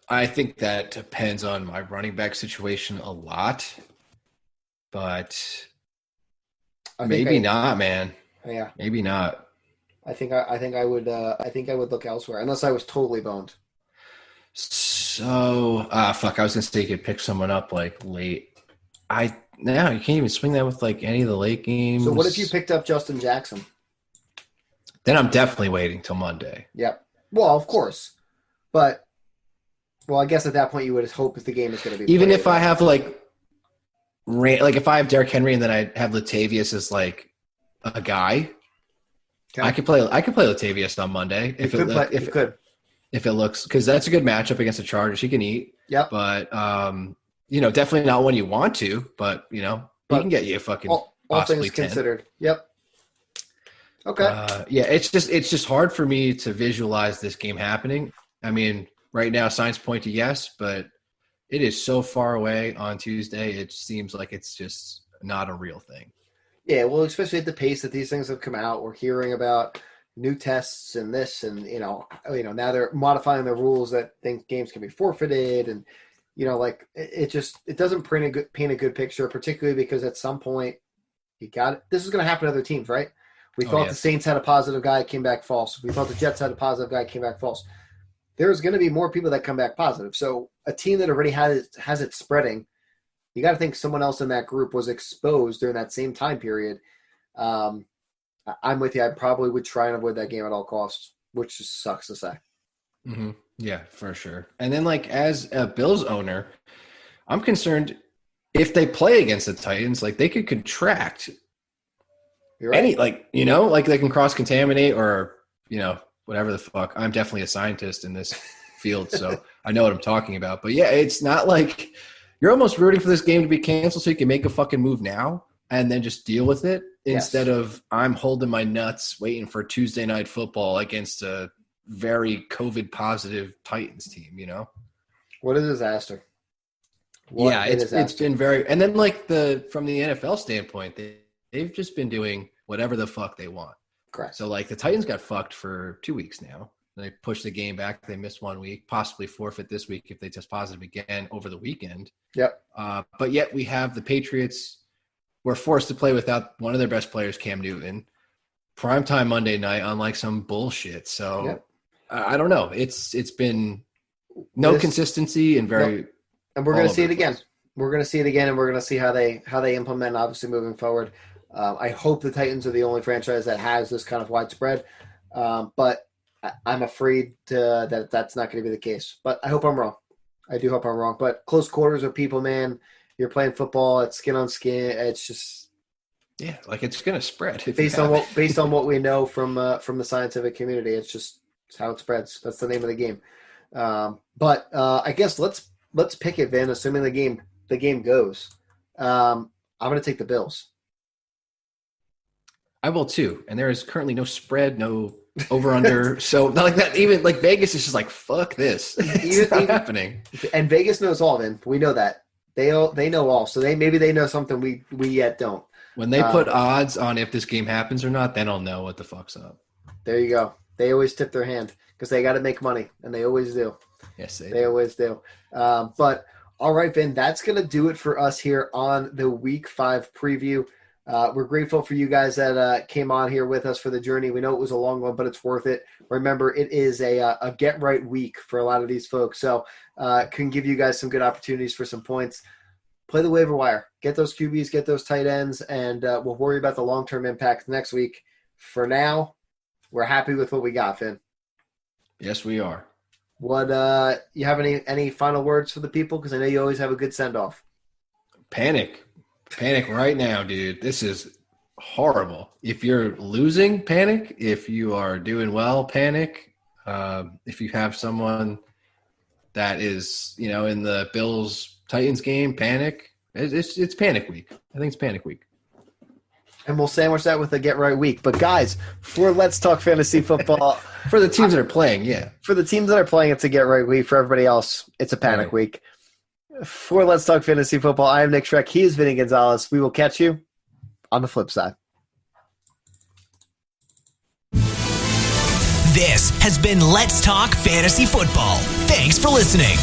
I think that depends on my running back situation a lot, but maybe not, man. Yeah, maybe not. I think I would look elsewhere unless I was totally boned. So, fuck, I was going to say you could pick someone up like late. You can't even swing that with like any of the late games. So what if you picked up Justin Jackson? Then I'm definitely waiting till Monday. Yep. Well, of course. But, I guess at that point you would hope if the game is going to be even if I have if I have Derrick Henry and then I have Latavius as like a guy, okay. I could play Latavius on Monday if it looks, because that's a good matchup against the Chargers. He can eat. Yep. But definitely not one you want to. But he can get you a fucking all possibly things 10. Considered. Yep. Okay. It's just hard for me to visualize this game happening. I mean, right now signs point to yes, but it is so far away on Tuesday. It seems like it's just not a real thing. Yeah, well, especially at the pace that these things have come out, we're hearing about new tests and this, and now they're modifying the rules that think games can be forfeited, and it doesn't paint a good picture, particularly because at some point this is going to happen to other teams, right? We thought the Saints had a positive guy, came back false. We thought the Jets had a positive guy, came back false. There's going to be more people that come back positive. So a team that already has it spreading, you got to think someone else in that group was exposed during that same time period. I'm with you. I probably would try and avoid that game at all costs, which just sucks to say. Mm-hmm. Yeah, for sure. And then, as a Bills owner, I'm concerned if they play against the Titans, they could contract. You're right. They can cross-contaminate or, whatever the fuck. I'm definitely a scientist in this field, so I know what I'm talking about. But, yeah, it's not like you're almost rooting for this game to be canceled so you can make a fucking move now and then just deal with it instead of I'm holding my nuts waiting for Tuesday Night Football against a very COVID-positive Titans team, What a disaster. It's been very – and then, from the NFL standpoint, they've just been doing whatever the fuck they want. Correct. So, the Titans got fucked for 2 weeks now. They pushed the game back. They missed 1 week, possibly forfeit this week if they test positive again over the weekend. Yep. But yet we have the Patriots were forced to play without one of their best players, Cam Newton. primetime Monday night on like some bullshit. So Yep. I don't know. It's been no consistency and very. And we're going to see it the again. place. We're going to see it again, and we're going to see how they implement. Obviously, moving forward, I hope the Titans are the only franchise that has this kind of widespread. But I'm afraid that that's not going to be the case. But I hope I'm wrong. I do hope I'm wrong. But close quarters with people, man. You're playing football. It's skin on skin. It's just like it's going to spread based on what we know from the scientific community. It's how it spreads. That's the name of the game. But I guess let's pick it, Vin. Assuming the game goes, I'm going to take the Bills. I will too. And there is currently no spread, no over under. So not like that. Even like Vegas is just like, fuck this. It's not happening. And Vegas knows all, Vin. We know that. They know all. So maybe they know something we yet don't. When they put odds on if this game happens or not, then I'll know what the fuck's up. There you go. They always tip their hand because they got to make money, and they always do. Yes, they always do. But all right, Vin, that's going to do it for us here on the Week 5 preview. We're grateful for you guys that came on here with us for the journey. We know it was a long one, but it's worth it. Remember, it is a get-right week for a lot of these folks, so can give you guys some good opportunities for some points. Play the waiver wire. Get those QBs, get those tight ends, and we'll worry about the long-term impact next week. For now, we're happy with what we got, Finn. Yes, we are. What you have any final words for the people? Because I know you always have a good send-off. Panic right now, dude. This is horrible. If you're losing, panic. If you are doing well, panic. If you have someone that is, in the Bills-Titans game, panic. It's panic week. I think it's panic week. And we'll sandwich that with a get-right week. But, guys, for Let's Talk Fantasy Football. For the teams that are playing, yeah. For the teams that are playing, it's a get-right week. For everybody else, it's a panic week. For Let's Talk Fantasy Football, I am Nick Schreck. He is Vinny Gonzalez. We will catch you on the flip side. This has been Let's Talk Fantasy Football. Thanks for listening.